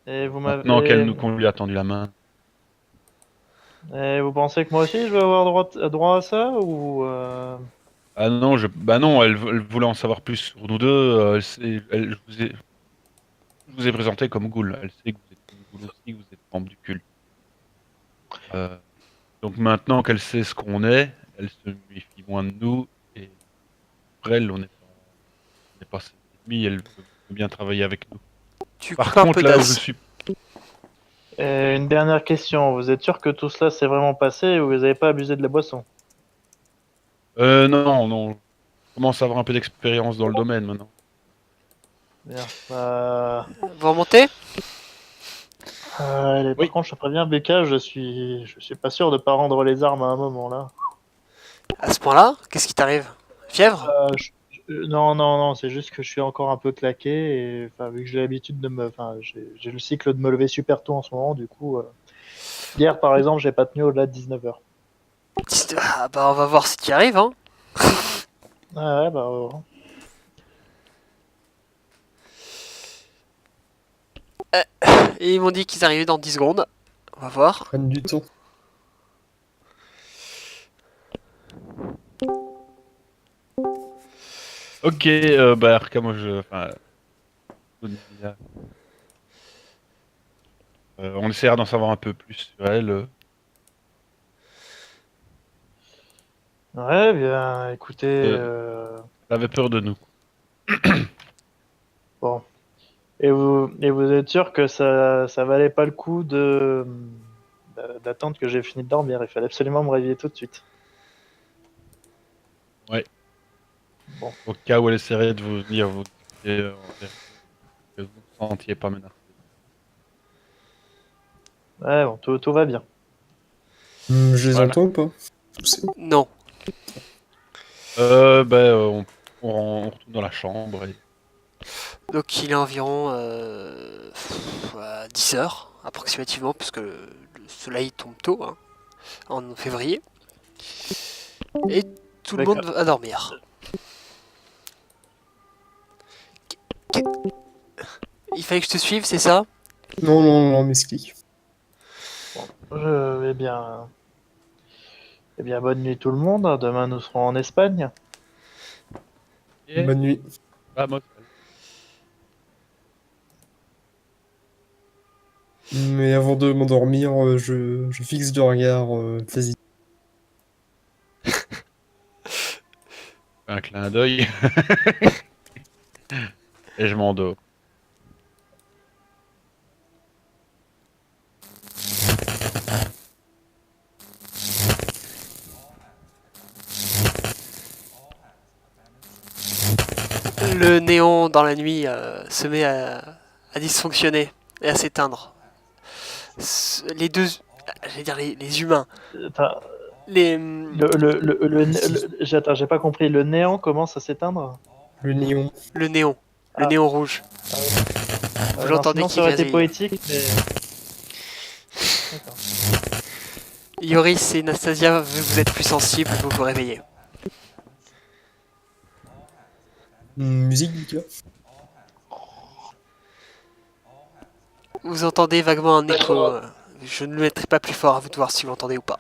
Et vous Maintenant qu'elle m'avez... qu'on lui a tendu la main. Et vous pensez que moi aussi je vais avoir droit à ça ou Ah non, bah non, elle voulait en savoir plus sur nous deux. Je vous ai présenté comme ghoul. Elle sait que vous êtes une ghoul aussi, que vous êtes membre du culte. Euh, donc maintenant qu'elle sait ce qu'on est, elle se méfie moins de nous. Et pour elle, on n'est pas ses ennemis. Elle veut bien travailler avec nous. Tu Par coupes un peu contre, là où je d'as. suis. Et une dernière question, vous êtes sûr que tout cela s'est vraiment passé ou vous n'avez pas abusé de la boisson? Non, non. Je commence à avoir un peu d'expérience dans le domaine maintenant. Bien. Vous remontez? Par Oui. contre, je te préviens, BK, je suis pas sûr de pas rendre les armes à un moment là. À ce point-là, qu'est-ce qui t'arrive? Fièvre? Non, non, non, c'est juste que je suis encore un peu claqué et enfin, vu que j'ai l'habitude j'ai le cycle de me lever super tôt en ce moment, du coup, hier par exemple, j'ai pas tenu au-delà de 19 heures. Ah bah on va voir ce qui arrive, hein. Ah ouais, bah, Et ils m'ont dit qu'ils arrivaient dans 10 secondes. On va voir. Prennent du temps. Ok, bah Arca, moi je. Enfin, on essaiera d'en savoir un peu plus sur elle. ouais, bien, écoutez, Euh, Elle avait peur de nous. bon. Et vous êtes sûr que ça valait pas le coup d'attendre que j'ai fini de dormir? Il fallait absolument me réveiller tout de suite. Ouais. Bon, Au cas où elle essaierait de vous venir vous dire que vous ne vous sentiez pas menacé. ouais, bon, tout va bien. Je les Voilà. entends ou pas? Tousser. Non. Bah, on retourne dans la chambre et. Donc il est environ 10 heures approximativement, puisque le soleil tombe tôt, hein, en février. Et tout le D'accord. monde va dormir. Il fallait que je te suive, c'est ça? Non, non, non, m'explique. Bon, eh bien, bonne nuit tout le monde. Demain, nous serons en Espagne. Et Bonne nuit. vamos. Mais avant de m'endormir, je fixe de regard Tazzy. Un clin d'œil et je m'endors. Le néon dans la nuit se met à dysfonctionner et à s'éteindre. Les deux, j'allais dire les humains, Attends, les, attends, j'ai pas compris. Le néant commence à s'éteindre? Le néon. le Ah, néon rouge. ah oui. Vous Non, l'entendez sinon qui ça aurait été grésille. poétique, mais d'accord. Yoris et Nastasia, vu que vous êtes plus sensibles, vous vous réveillez. Musique, Mika. Vous entendez vaguement un écho. Je ne le mettrai pas plus fort, à vous de voir si vous l'entendez ou pas.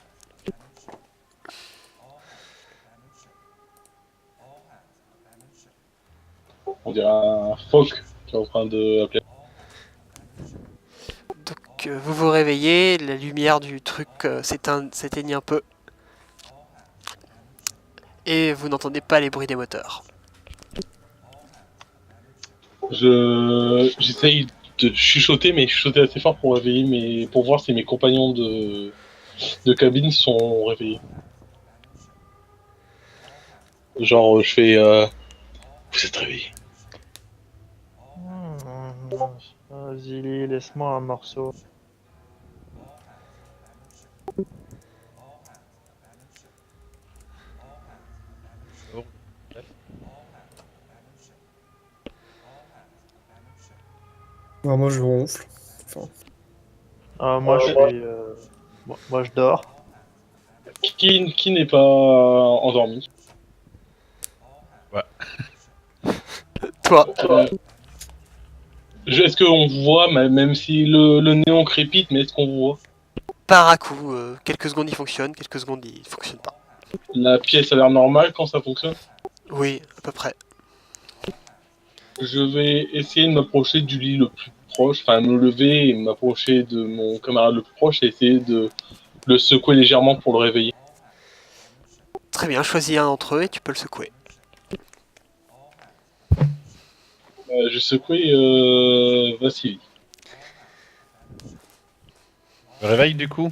On dirait un phoque qui est en train de appeler. Donc vous vous réveillez, la lumière du truc s'éteignit un peu. Et vous n'entendez pas les bruits des moteurs. J'essaye de chuchoter, mais chuchoter assez fort pour réveiller pour voir si mes compagnons de cabine sont réveillés. Genre, je fais, vous êtes réveillés. Vas-y, laisse-moi un morceau. Alors moi, je ronfle. Enfin, Moi, moi, je dors. Qui n'est pas endormi? Ouais. Toi, Euh, Est-ce qu'on voit, même si le néon crépite, mais est-ce qu'on voit? Par à coup, quelques secondes il fonctionne, quelques secondes il fonctionne pas. La pièce a l'air normale quand ça fonctionne? Oui, à peu près. Je vais essayer de m'approcher du lit le plus proche, enfin me lever et m'approcher de mon camarade le plus proche et essayer de le secouer légèrement pour le réveiller. Très bien, choisis un d'entre eux et tu peux le secouer. Je secouais Vassili. Le réveil du coup.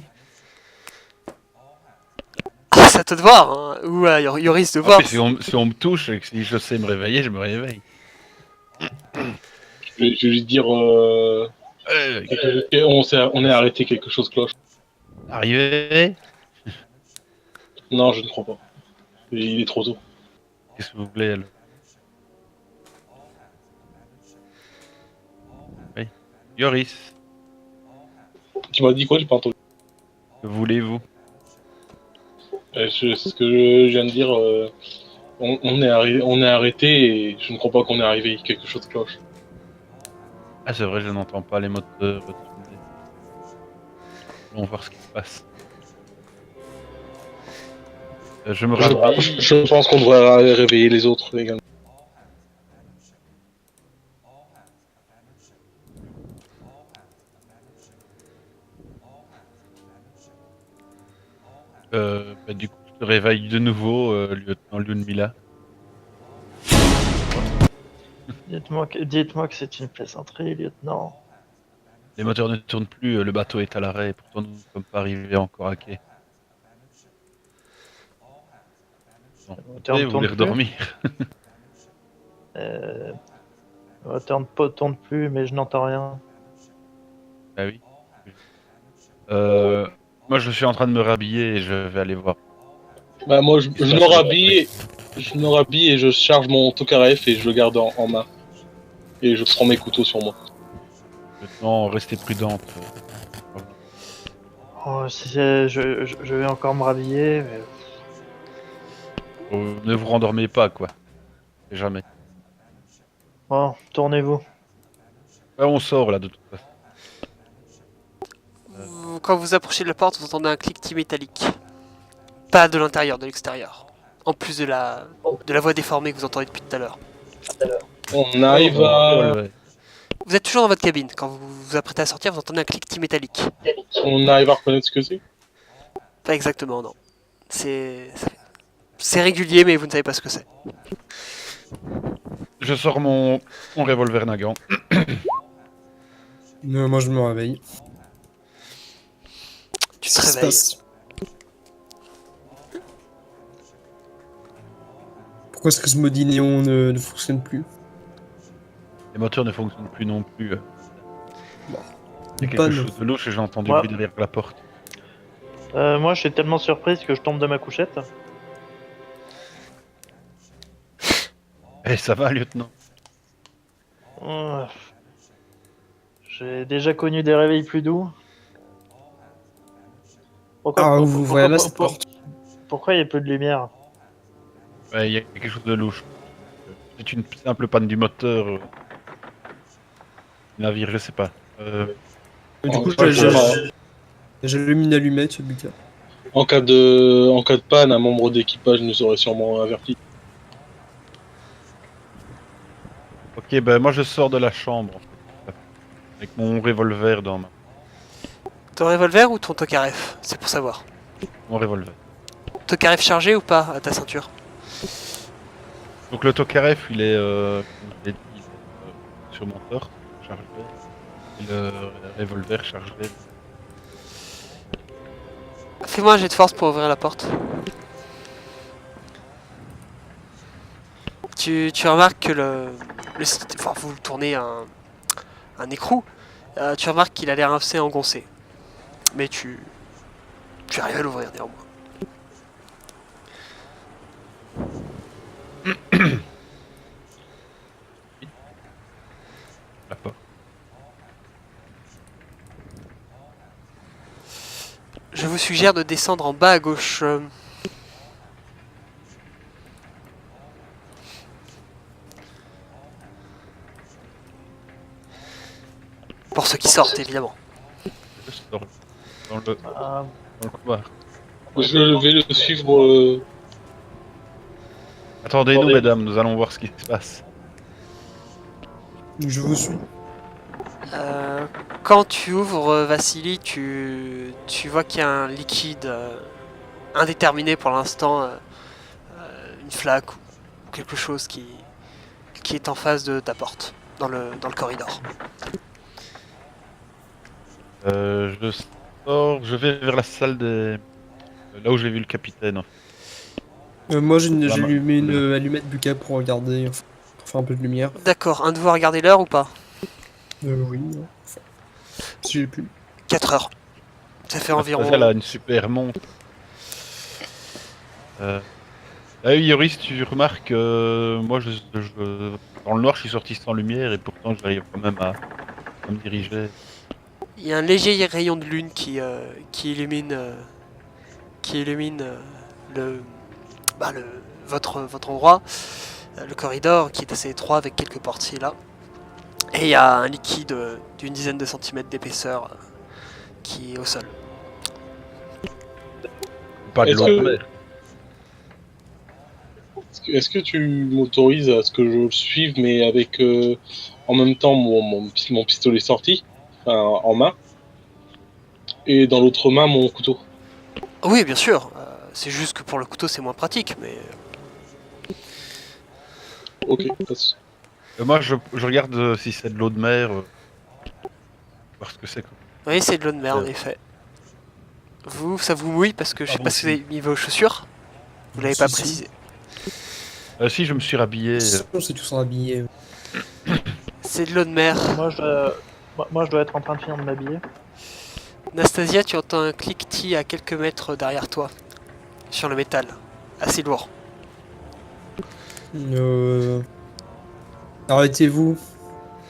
Ah, c'est à toi de voir, hein. Ou à Yoris de voir. Après, si on me touche et que si je sais me réveiller, je me réveille. Je vais lui dire on est arrêté, quelque chose cloche. Arrivé. Non, je ne crois pas. Il est trop tôt. Qu'est-ce que vous voulez elle? Oui. Yoris, Tu m'as dit quoi? J'ai pas entendu. que voulez-vous? C'est ce que je viens de dire. On est arrêté et je ne crois pas qu'on est arrivé. Quelque chose cloche. Ah, c'est vrai, je n'entends pas les moteurs tourner. Allons voir ce qui se passe. Je me rhabille. Je pense qu'on devrait réveiller les autres également. Du coup, je te réveille de nouveau, lieutenant Lyudmila. Dites-moi que c'est une plaisanterie, lieutenant. Les moteurs ne tournent plus, le bateau est à l'arrêt, et pourtant nous ne sommes pas arrivés encore à quai. Non, Le moteur ne vous voulez tourne plus. redormir? Le moteur ne tourne plus, mais je n'entends rien. Ah oui. Moi je suis en train de me rhabiller et je vais aller voir. Bah moi je Il se me passe sur le rhabille, je me rhabille et je charge mon Tokarev et je le garde en main. Et je prends mes couteaux sur moi. Lieutenant, restez prudente. Oh, je vais encore me rhabiller, mais... Ne vous rendormez pas, quoi. Jamais. Bon, tournez-vous. Ouais, on sort là de toute façon. Quand vous approchez de la porte, vous entendez un cliquetis métallique. Pas de l'intérieur, de l'extérieur. En plus de la voix déformée que vous entendez depuis tout à l'heure. On arrive à... Ouais. Vous êtes toujours dans votre cabine. Quand vous vous apprêtez à sortir, vous entendez un cliquetis métallique. On arrive à reconnaître ce que c'est. Pas exactement, non. C'est régulier, mais vous ne savez pas ce que c'est. Je sors mon revolver Nagant. Moi, je me réveille. Tu te Qu'est-ce qui se réveilles. passe? Pourquoi est-ce que ce maudit néon ne fonctionne plus? Les moteurs ne fonctionnent plus non plus. Il y a Une quelque panne. chose de louche et j'ai entendu Ouais. bruit derrière la porte. Moi, je suis tellement surprise que je tombe de ma couchette. Eh, ça va, lieutenant? Oh, j'ai déjà connu des réveils plus doux. Ah, vous voyez là cette porte. Pourquoi il y a peu de lumière? Ouais, il y a quelque chose de louche. C'est une simple panne du moteur. Du navire, je sais pas. Du coup, Ouais, j'allume une allumette, Lucas. en cas de panne, un membre d'équipage nous aurait sûrement averti. Ok, ben moi je sors de la chambre. En fait, avec mon revolver dans ma... Ton revolver ou ton Tokarev? C'est pour savoir. Mon revolver. Tokarev chargé ou pas à ta ceinture? Donc le Tokarev, il est, comme je l'ai dit, il est, sur mon torse, chargé. Et le revolver chargé. Fais-moi un jet de force pour ouvrir la porte. Tu remarques que enfin, vous tournez un écrou. Tu remarques qu'il a l'air assez engoncé. Mais tu arrives à l'ouvrir néanmoins. La porte. Je vous suggère de descendre en bas à gauche. Pour ceux qui sortent, évidemment. Je sors Ah, dans le couloir. Je vais le suivre. Attendez-nous, Attendez. mesdames, nous allons voir ce qui se passe. Je vous suis. Quand tu ouvres Vassili, tu vois qu'il y a un liquide indéterminé pour l'instant, une flaque ou quelque chose qui est en face de ta porte, dans le corridor. Je sors, je vais vers la salle des... Là où j'ai vu le capitaine. Moi, j'ai Voilà, allumé une allumette Buka pour regarder, enfin, pour faire un peu de lumière. D'accord, un de vous a regardé l'heure ou pas? Oui, enfin, si j'ai pu. 4 heures. Ça fait environ... Elle a une super montre. Ah oui, Yoris, tu remarques, moi, dans le noir, je suis sorti sans lumière et pourtant, j'arrive quand même à me diriger. Il y a un léger rayon de lune qui illumine, votre endroit, le corridor qui est assez étroit avec quelques portiers là. Et il y a un liquide d'une dizaine de centimètres d'épaisseur qui est au sol. Pas de Est-ce l'eau que- de mer. Est-ce que tu m'autorises à ce que je le suive, mais avec en même temps mon pistolet sorti, enfin, en main, et dans l'autre main mon couteau? Oui, bien sûr. C'est juste que pour le couteau c'est moins pratique, mais Ok. Passe. Moi, je regarde si c'est de l'eau de mer, voir ce que c'est. oui, c'est de l'eau de mer en Ouais. effet. Vous, ça vous mouille parce que je sais Pardon, pas si vous si. avez mis vos chaussures. Vous l'avez pas Si, si. précisé. Si, je me suis rhabillé. On s'est tous habillés. C'est de l'eau de mer. moi, je dois être en train de finir de m'habiller. Nastasia, tu entends un cliquetis à quelques mètres derrière toi, sur le métal, assez lourd. Arrêtez-vous.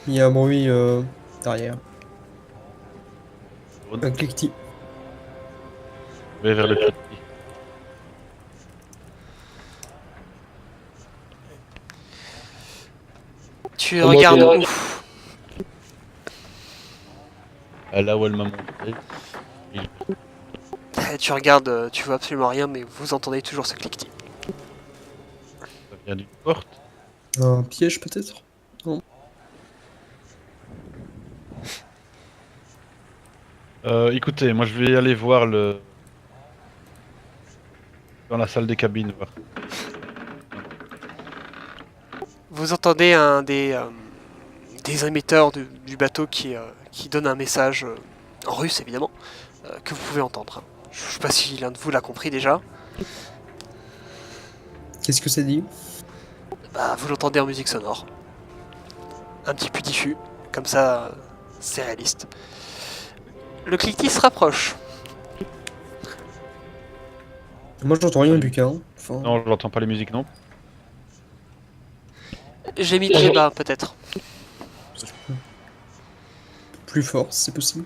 Il y a un bruit derrière. Un cliquetis. Je vais vers le cliquetis. Tu Moi, regardes je- où? Là où elle m'a montré. Tu regardes, tu vois absolument rien, mais vous entendez toujours ce cliquetis. Ça vient d'une porte. Un piège peut-être? Écoutez, moi je vais aller voir dans la salle des cabines. Voir. Vous entendez un des émetteurs du bateau qui donne un message en russe, évidemment, que vous pouvez entendre. Je sais pas si l'un de vous l'a compris déjà. Qu'est-ce que ça dit? Bah, vous l'entendez en musique sonore. Un petit peu diffus, comme ça, c'est réaliste. Le cliquetis se rapproche. Moi j'entends rien, Buka. Hein. Enfin, Non, je n'entends pas les musiques, non. J'ai mis très bas, peut-être. plus fort si c'est possible.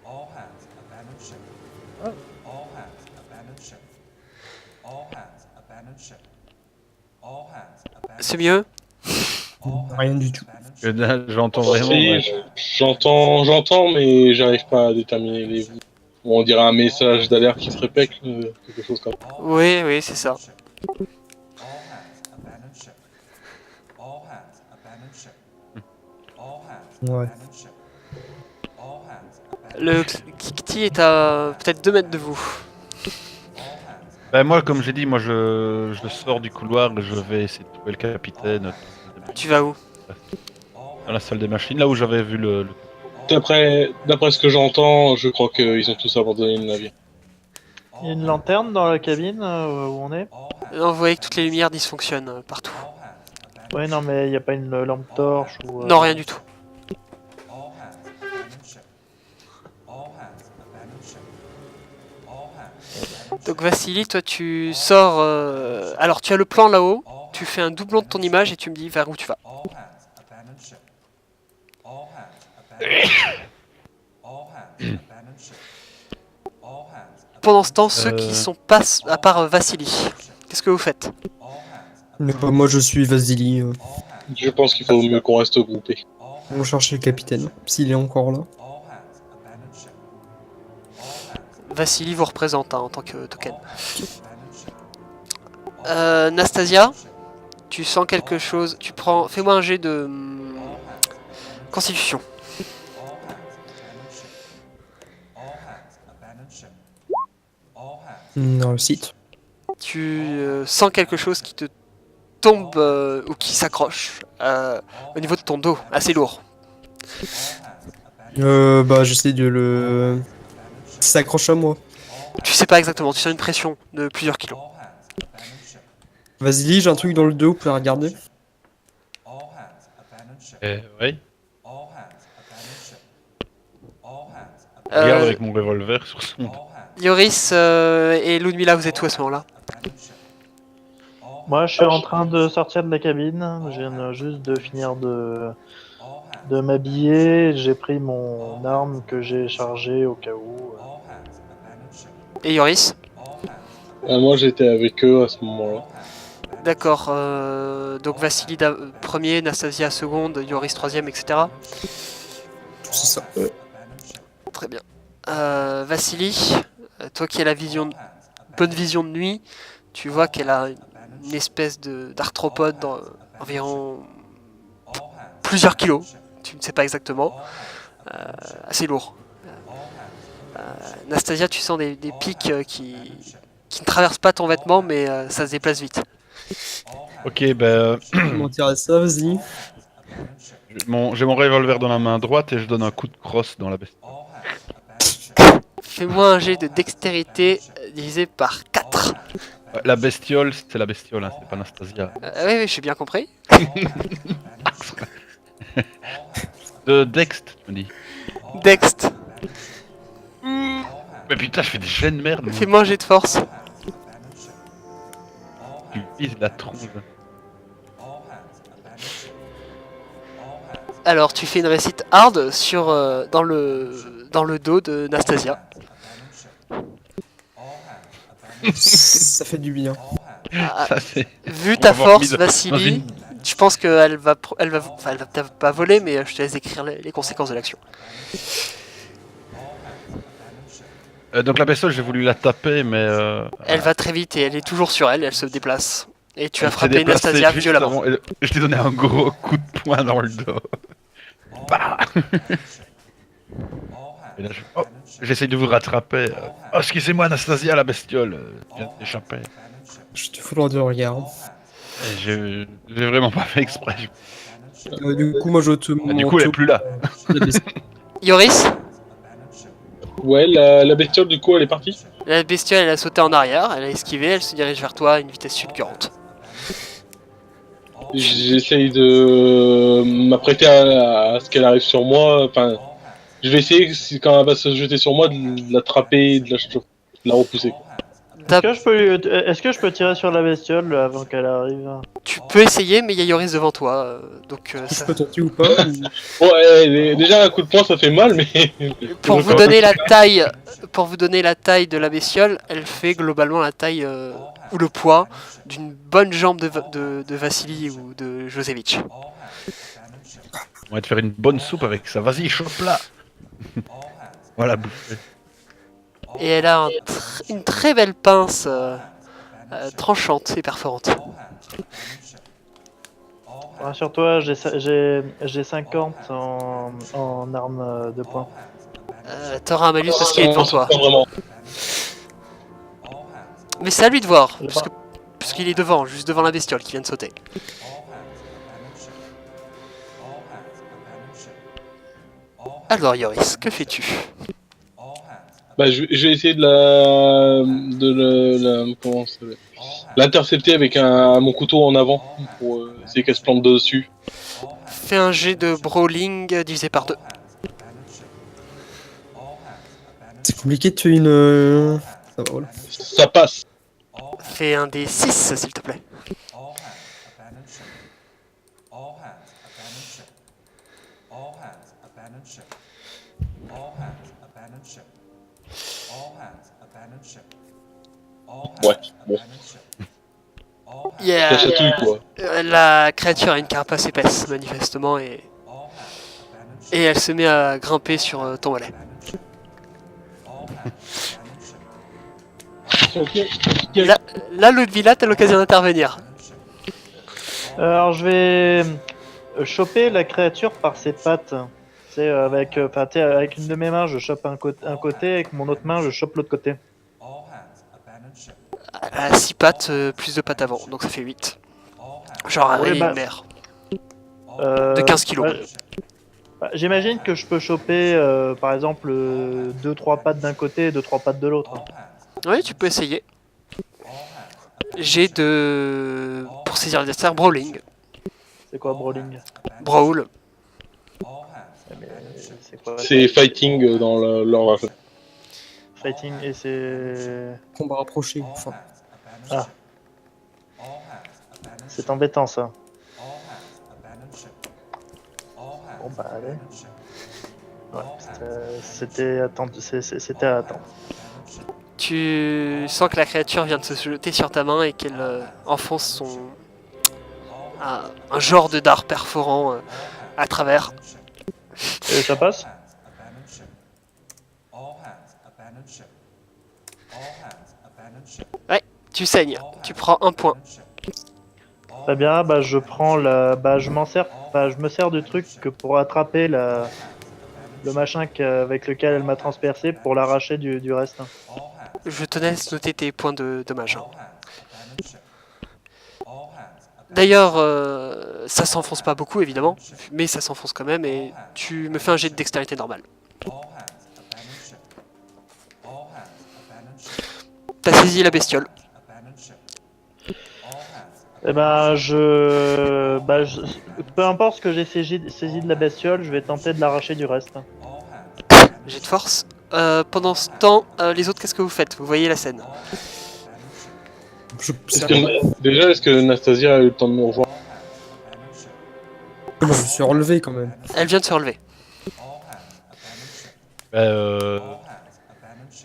All hands abandon ship. All hands abandon ship. All hands abandon ship. All hands abandon C'est mieux? Rien du tout. J'entends vraiment. Si, Ouais. j'entends, mais j'arrive pas à déterminer les. On dirait un message d'alerte qui se répète, quelque chose comme ça. Oui, oui, c'est ça. All hands abandon ship. All hands abandon ship. All hands Ouais. abandon ship. All hands abandon Le cliquetis est à peut-être 2 mètres de vous. Ben, moi, comme j'ai dit, moi je sors du couloir et je vais essayer de trouver le capitaine Tu vas où? dans la salle des machines, là où j'avais vu le... D'après ce que j'entends, je crois qu'ils ont tous abandonné le navire. Il y a une lanterne dans la cabine où on est. Non, vous voyez que toutes les lumières dysfonctionnent partout. Ouais, non, mais il n'y a pas une lampe torche ou. Non, rien du tout. All hands abandon ship. All hands abandon ship. All hands abandon Donc Vassili, toi tu sors... Alors tu as le plan là-haut, tu fais un doublon de ton image et tu me dis vers où tu vas. All hands abandon ship. All hands abandon ship. All hands abandon ship. All hands Pendant ce temps, ceux qui sont pas... à part Vassili, qu'est-ce que vous faites? Mais moi je suis Vasily. Je pense qu'il faut mieux qu'on reste groupés. On va chercher le capitaine, s'il est encore là. Vassili vous représente hein, en tant que token. Nastasia, tu sens quelque chose. Tu prends. Fais-moi un jet de constitution. Dans le site. Tu sens quelque chose qui te tombe ou qui s'accroche au niveau de ton dos, assez lourd. Bah j'essaie de le... Ça s'accroche à moi. Tu sais pas exactement, tu sens une pression de plusieurs kilos. Vasily, j'ai un truc dans le dos, vous pouvez regarder. Oui. Regarde Euh, avec mon revolver sur son dos. Yoris et Ludmila, vous êtes où à ce moment-là? Moi, je suis en train de sortir de la cabine. Je viens juste de finir de m'habiller. J'ai pris mon arme que j'ai chargée au cas où. Et Yoris? Moi, j'étais avec eux à ce moment-là. D'accord, donc Vassili premier, Nastasia seconde, Yoris troisième, etc. C'est ça. Très bien. Vassili, toi qui as la vision, bonne vision de nuit, tu vois qu'elle a une espèce d'arthropode environ plusieurs kilos, tu ne sais pas exactement, assez lourd. Nastasia, tu sens des pics qui ne traversent pas ton vêtement, mais ça se déplace vite. Ok, ben Mentir à ça, vas-y. j'ai mon revolver dans la main droite et je donne un coup de crosse dans la bestiole. Fais-moi un jet de dextérité divisé par 4. Ouais, la bestiole, c'est la bestiole, hein, c'est pas Anastasia. Oui, j'ai bien compris. De Dext, tu me dis. Dext, Mais putain, je fais des jets de merde. Moi. fais-moi un jet de force. Tu vises la tronche. Alors, tu fais une réussite hard sur, dans le dos de Nastasia. Ça fait du bien. Ah, Ça, c'est... vu on ta va avoir mis force, dans Vassili, une- je pense qu'elle va, enfin, elle va peut-être pas voler, mais je te laisse décrire les conséquences de l'action. Donc la bestiole, j'ai voulu la taper, mais... Elle va très vite et elle est toujours sur elle, elle se déplace. Et tu elle as s'est frappé déplacée Nastasia juste violemment. avant, et je t'ai donné un gros coup de poing dans le dos. Bah et là, j'essaye de vous rattraper. Excusez-moi, Anastasia, la bestiole. Je viens d'échapper. Je te fous de regard. Et j'ai vraiment pas fait exprès. Du coup, moi je te Du coup, elle est plus là. Yoris, Ouais, la bestiole, du coup, elle est partie. la bestiole, elle a sauté en arrière, elle a esquivé, elle se dirige vers toi à une vitesse fulgurante. J'essaye de m'apprêter à ce qu'elle arrive sur moi. Enfin, je vais essayer, quand elle va se jeter sur moi, de l'attraper, de la repousser. Est-ce que je peux tirer sur la bestiole avant qu'elle arrive? Tu peux essayer, mais il y a Yoris devant toi, donc Je ça... peux tenter ou pas Bon, déjà, un coup de poing, ça fait mal, mais... Pour vous donner la taille de la bestiole, elle fait globalement la taille ou le poids d'une bonne jambe de Vassili ou de Josevich. On va te faire une bonne soupe avec ça. Vas-y, chope-la. Voilà, bouffé. Et elle a une très belle pince tranchante et perforante. Rassure-toi, j'ai 50 en arme de poing. T'auras un malus parce qu'il est devant toi. Pas vraiment. Mais c'est à lui de voir, puisqu'il est devant, juste devant la bestiole qui vient de sauter. Alors Yoris, que fais-tu? Bah, je vais essayer comment ça s'appelle, l'intercepter avec mon couteau en avant pour essayer qu'elle se plante dessus. Fais un jet de brawling divisé par 2. C'est compliqué de tuer une... Ça va, voilà. Ça passe. Fais un des 6 s'il te plaît. Ouais, bon. Il y a- Ça chatouille, quoi. La créature a une carapace épaisse, manifestement, et elle se met à grimper sur ton mollet. Ok. Là, Ludmilla, t'as l'occasion d'intervenir. Alors je vais choper la créature par ses pattes. C'est avec, enfin, tu sais, avec une de mes mains, je chope un côté, avec mon autre main, je chope l'autre côté. Elle a 6 pattes, plus de pattes avant, donc ça fait 8. Genre un Ouais, rayé bah, de mer. Euh, De 15 kilos. J'imagine que je peux choper, par exemple, 2-3 pattes d'un côté et 2-3 pattes de l'autre. Oui, tu peux essayer. J'ai de... Pour saisir l'adversaire, Brawling. C'est quoi brawling? Brawl. Mais c'est quoi C'est fighting dans leur fighting et c'est... Combat rapproché, enfin. Ah, c'est embêtant ça. Bon bah allez. Ouais, c'était à attendre. Tu sens que la créature vient de se jeter sur ta main et qu'elle enfonce son... un genre de dard perforant à travers. Et ça passe? Tu saignes. Tu prends un point. Très bien, bah je prends la... Bah je m'en sers... Bah je me sers du truc que pour attraper le machin avec lequel elle m'a transpercé pour l'arracher du reste. Je te laisse noter tes points de dommage. D'ailleurs, ça s'enfonce pas beaucoup évidemment, mais ça s'enfonce quand même et tu me fais un jet de dextérité normal. T'as saisi la bestiole. Eh ben peu importe ce que j'ai saisi de la bestiole, je vais tenter de l'arracher du reste. Jet de force. Pendant ce temps, les autres, qu'est-ce que vous faites? Vous voyez la scène. Est-ce que Nastasia a eu le temps de nous rejoindre? Je me suis relevé quand même. Elle vient de se relever.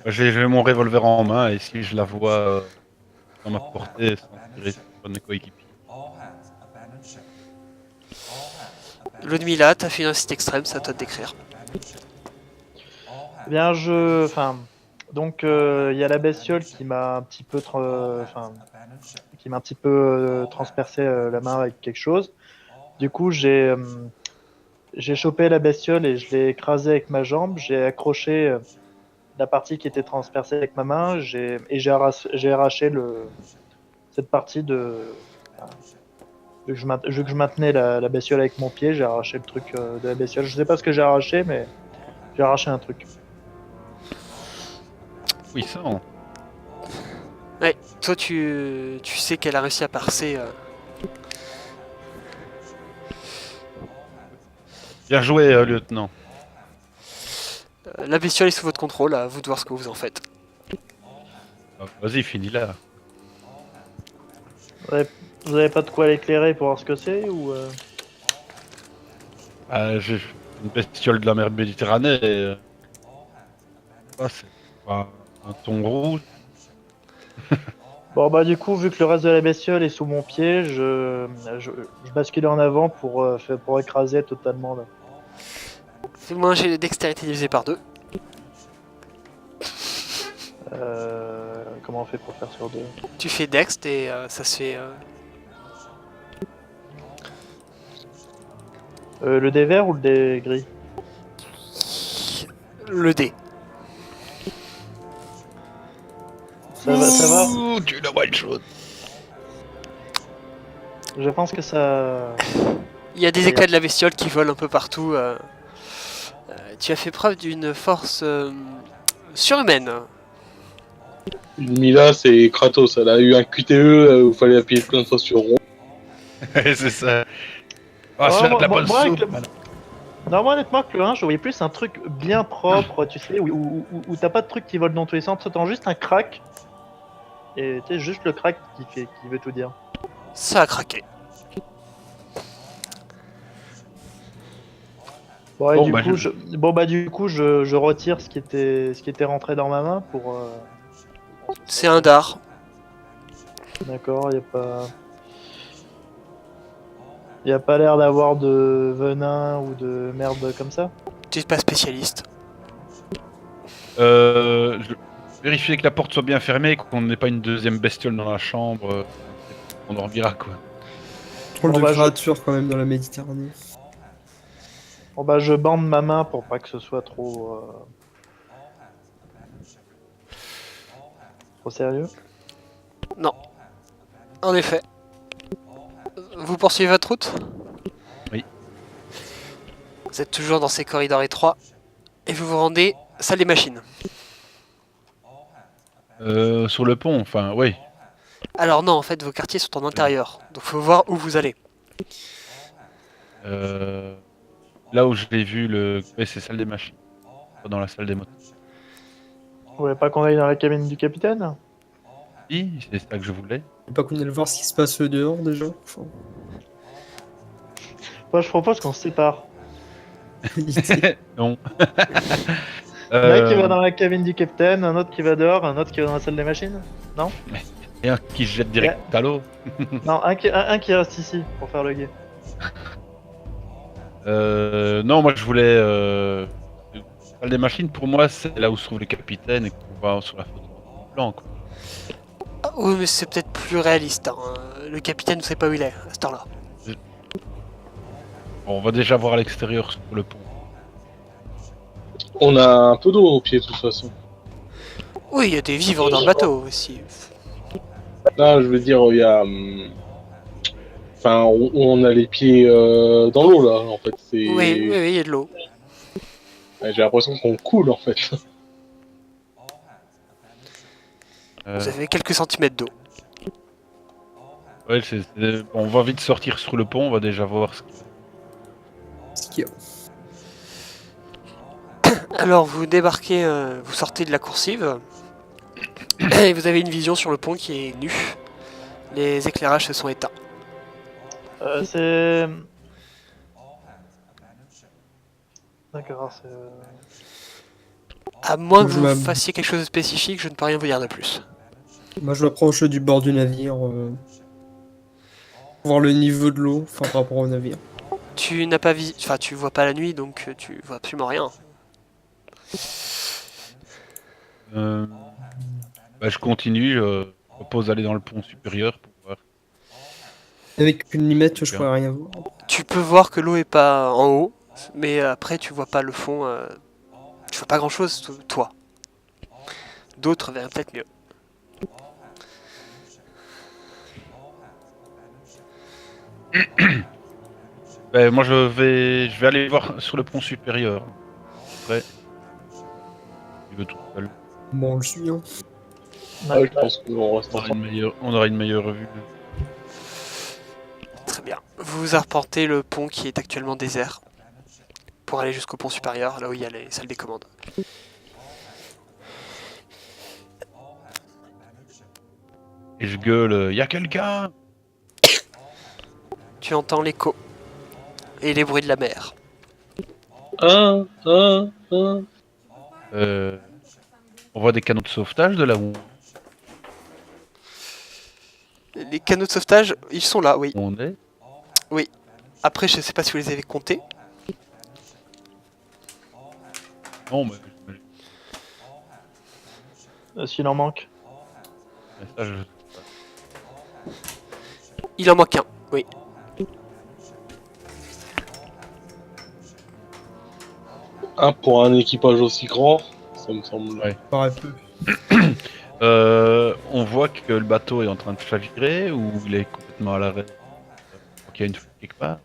J'ai mon revolver en main et si je la vois dans ma portée, sans tirer sur mes coéquipiers. Ludmilla, t'as fait une réussite extrême, c'est à toi de décrire. Eh bien enfin, donc il y a la bestiole qui m'a un petit peu, transpercé la main avec quelque chose. Du coup j'ai chopé la bestiole et je l'ai écrasée avec ma jambe. J'ai accroché la partie qui était transpercée avec ma main. J'ai arraché cette partie de. Enfin, vu que je maintenais la bestiole avec mon pied, j'ai arraché le truc de la bestiole. Je sais pas ce que j'ai arraché, mais j'ai arraché un truc. Oui, ça. On... Ouais, toi tu sais qu'elle a réussi à percer. Bien joué, lieutenant. La bestiole est sous votre contrôle, à vous de voir ce que vous en faites. Vas-y, finis-la. Vous avez pas de quoi l'éclairer pour voir ce que c'est ou J'ai une bestiole de la mer Méditerranée et... c'est pas un thon rouge. Bon bah du coup vu que le reste de la bestiole est sous mon pied, je bascule en avant pour écraser totalement là. Fais-moi un jet de dextérité divisé par 2. Comment on fait pour faire sur 2? Tu fais dext et ça se fait... Le dé vert ou le dé gris? le dé. Ça va. Ouh, tu la vois une chose. Je pense que ça... Il y a des éclats de la bestiole qui volent un peu partout. Tu as fait preuve d'une force surhumaine. Mila, c'est Kratos. Elle a eu un QTE où il fallait appuyer plein de fois sur rond. C'est ça. Ah, Ouais, c'est moi- de la bonne moi, avec soupe. le- Voilà. Non, moi honnêtement que le 1, je voyais plus un truc bien propre, tu sais, où t'as pas de truc qui vole dans tous les sens, t'entends juste un crack. Et tu sais, juste le crack qui veut tout dire. Ça a craqué. Bon, et Bon, du bah, coup, je- du coup, je retire ce qui était rentré dans ma main pour. C'est un dard. D'accord, y a pas. Y a pas l'air d'avoir de venin ou de merde comme ça? Tu n'es pas spécialiste. Je vérifier que la porte soit bien fermée, qu'on n'ait pas une deuxième bestiole dans la chambre. On dormira quoi. Drôle Bon, de bah, créature quand même dans la Méditerranée. Bon bah je bande ma main pour pas que ce soit trop sérieux. Non, en effet. Vous poursuivez votre route? Oui. Vous êtes toujours dans ces corridors étroits et vous vous rendez salle des machines. Sur le pont, enfin, oui. Alors non, en fait, vos quartiers sont en intérieur, donc faut voir où vous allez. Là où je l'ai vu, ouais, c'est salle des machines. Pas dans la salle des motos. Vous voulez pas qu'on aille dans la cabine du capitaine? Si, c'est ça que je voulais. Faut pas qu'on aille voir ce qui se passe dehors déjà. Enfin, Moi je propose qu'on se sépare. Non. Un qui va Euh, dans la cabine du capitaine, un autre qui va dehors, un autre qui va dans la salle des machines? Non? Et un qui se jette direct à l'eau. Non, un qui reste ici pour faire le guet. Non, moi je voulais. Salle des machines, pour moi, c'est là où se trouve le capitaine et qu'on voit sur la photo en plan. Quoi. Ah, oui, mais c'est peut-être plus réaliste. Hein. Le capitaine ne sait pas où il est à cette heure-là. Bon, on va déjà voir à l'extérieur sur le pont. On a un peu d'eau au pied de toute façon. Oui, il y a des vivres dans le bateau aussi. Là, je veux dire, il y a. Enfin, on a les pieds dans l'eau là, en fait. C'est. Oui, oui, oui, il y a de l'eau. Ouais, j'ai l'impression qu'on coule en fait. Vous avez quelques centimètres d'eau. Ouais, bon, on va vite sortir sur le pont, on va déjà voir ce qu'il y a. ce qu'il y a. Alors vous débarquez, vous sortez de la coursive et vous avez une vision sur le pont qui est nue. Les éclairages se sont éteints. C'est. D'accord, c'est. À moins que Je vous m'am- fassiez quelque chose de spécifique, je ne peux rien vous dire de plus. Moi, je m'approche du bord du navire. Voir le niveau de l'eau, enfin par rapport au navire. Tu n'as pas enfin tu vois pas la nuit, donc tu vois absolument rien. Euh, je continue, je propose d'aller dans le pont supérieur pour voir. Avec une limette, je Bien. pourrais rien voir. Tu peux voir que l'eau est pas en haut, mais après tu vois pas le fond. Tu vois pas grand chose, toi. D'autres verraient peut-être mieux. Moi je vais aller voir sur le pont supérieur. Après, il veut tout seul. Bon, je suis. Hein. Ouais, je pense qu'on reste On aura ensemble. on aura une meilleure vue. Très bien. Vous arpentez le pont qui est actuellement désert pour aller jusqu'au pont supérieur, là où il y a les salles des commandes. Et je gueule, y a quelqu'un? Tu entends l'écho et les bruits de la mer. Un. On voit des canaux de sauvetage de là où Les canaux de sauvetage, ils sont là, oui. on est. Après, je sais pas si vous les avez comptés. Non, mais S'il en manque. ça, Il en manque un, oui. Un pour un équipage aussi grand, ça me semble. Ouais. Paraît peu. On voit que le bateau est en train de chavirer ou il est complètement à l'arrêt. Il y a une fuite quelque part.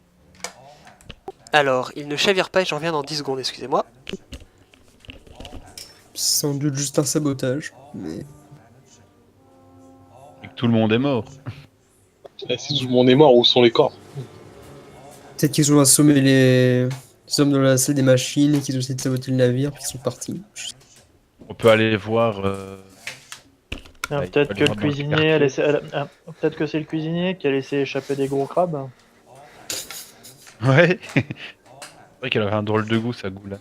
Alors, il ne chavire pas et j'en reviens dans 10 secondes, excusez-moi. C'est sans doute juste un sabotage. Mais Et que tout le monde est mort. Et si tout le monde est mort, où sont les corps? peut-être qu'ils ont assommé les hommes dans la salle des machines et qu'ils ont essayé de saboter le navire puis qu'ils sont partis. On peut aller voir. Ah, Ouais, il peut-être faut que aller le voir dans le cuisinier a quartier. laissé. Peut-être que c'est le cuisinier qui a laissé échapper des gros crabes. Ouais. C'est vrai qu'elle avait un drôle de goût, ça goût là.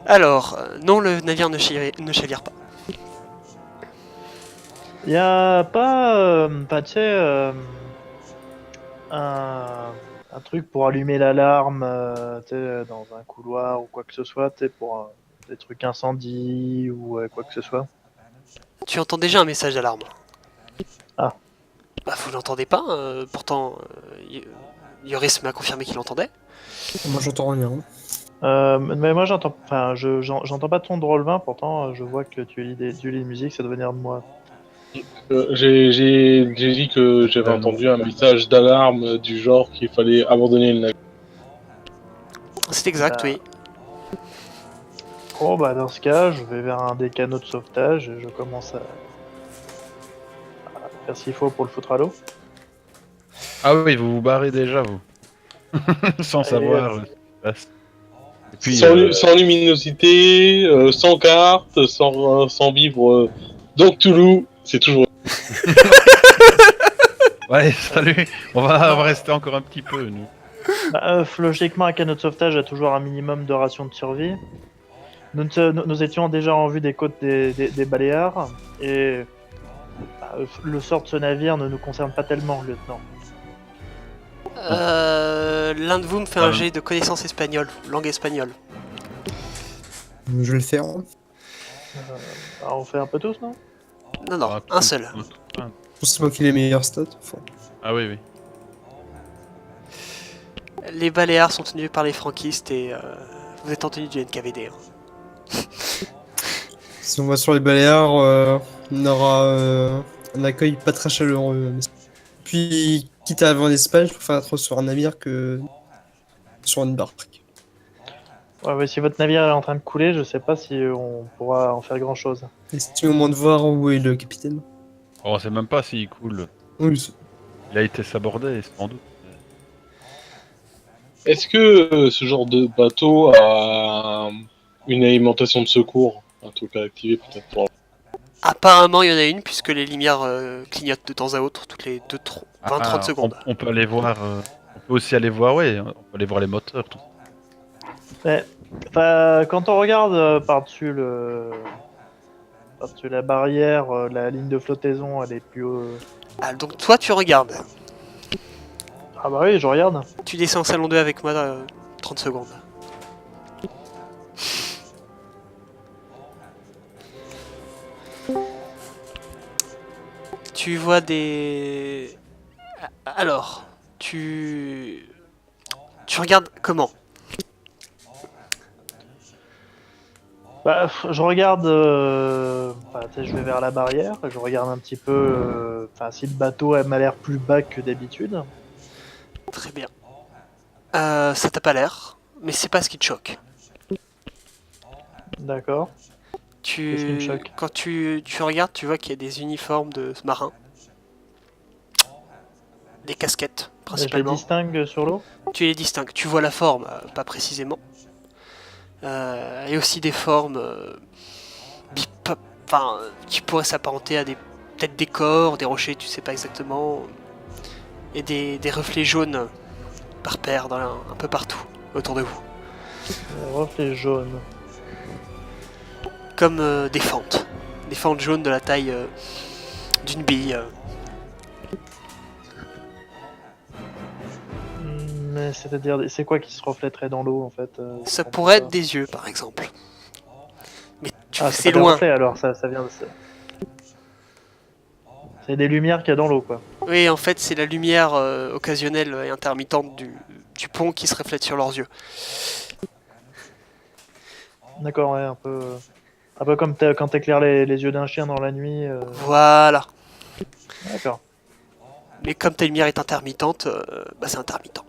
Alors, non, le navire ne chavire pas. Y a pas, tu sais, un truc pour allumer l'alarme, tu sais, dans un couloir ou quoi que ce soit, tu sais, pour des trucs incendie ou quoi que ce soit. Tu entends déjà un message d'alarme. Ah. Bah, vous l'entendez pas, pourtant, Yoris m'a confirmé qu'il l'entendait. Moi, j'entends rien. Mais moi j'entends, enfin, j'entends pas ton drôle 20, pourtant je vois que tu lis des musiques, ça doit venir de moi. J'ai dit que j'avais Non. entendu un message d'alarme du genre qu'il fallait abandonner le navire. C'est exact, Ah. oui. Bon bah dans ce cas, je vais vers un des canaux de sauvetage et je commence à faire ce qu'il faut pour le foutre à l'eau. Ah oui, vous vous barrez déjà, vous. Sans savoir ce qui se passe. Et puis, Sans luminosité, sans carte, sans vivre dans Cthulhu, c'est toujours. ouais, salut. On va rester encore un petit peu, nous. Logiquement, un canot de sauvetage a toujours un minimum de ration de survie. Nous étions déjà en vue des côtes des Baléares et le sort de ce navire ne nous concerne pas tellement, lieutenant. L'un de vous me fait un jet de connaissance espagnole, langue espagnole. Je vais le faire. On fait un peu tous, non? Non, Ah, un seul. C'est moi qui ai les meilleurs stats. Enfin, Ah oui, oui. Les Baléares sont tenus par les franquistes et vous êtes en tenue du NKVD. si on va sur les Baléares, on aura un accueil pas très chaleureux. Puis, quitte à aller en Espagne, je préfère être sur un navire que sur une barque. Ouais, si votre navire est en train de couler, je sais pas si on pourra en faire grand chose. Est-ce au moins de voir où est le capitaine? Oh, on sait même pas s'il coule. Oui, Il a été sabordé, sans doute. Est-ce que ce genre de bateau a une alimentation de secours? Un truc à activer peut-être pour. Apparemment, il y en a une puisque les lumières clignotent de temps à autre, toutes les 20-30 secondes. On peut aller voir. On peut aussi aller voir, ouais. On peut aller voir les moteurs, tout. Quand on regarde par-dessus la barrière, la ligne de flottaison, elle est plus haut. Ah, donc toi, tu regardes. Ah bah oui, je regarde. Tu descends en salon 2 avec moi 30 secondes. Tu vois des... Alors, tu regardes comment? Je regarde, tu sais, je vais vers la barrière, je regarde un petit peu, si le bateau m'a l'air plus bas que d'habitude. Très bien. Ça t'a pas l'air, mais c'est pas ce qui te choque. D'accord. Qu'est-ce qui me choque? Quand tu regardes, tu vois qu'il y a des uniformes de marins. Des casquettes, Je les principalement. distingue sur l'eau? Tu les distingues. Tu vois la forme, pas précisément. Et aussi des formes qui pourraient s'apparenter à peut-être des corps, des rochers, tu sais pas exactement. Et des reflets jaunes par paire un peu partout autour de vous. Les reflets jaunes. Comme des fentes. Des fentes jaunes de la taille d'une bille. Mais c'est-à-dire, c'est quoi qui se reflèterait dans l'eau en fait? Ça pourrait être des yeux, par exemple. Mais Ah, c'est pas des loin. reflets, alors, ça vient de ça. C'est des lumières qu'il y a dans l'eau, quoi. Oui, en fait, c'est la lumière occasionnelle et intermittente du pont qui se reflète sur leurs yeux. D'accord, ouais, un peu comme quand t'éclaires les yeux d'un chien dans la nuit. Voilà. D'accord. Mais comme ta lumière est intermittente, c'est intermittent.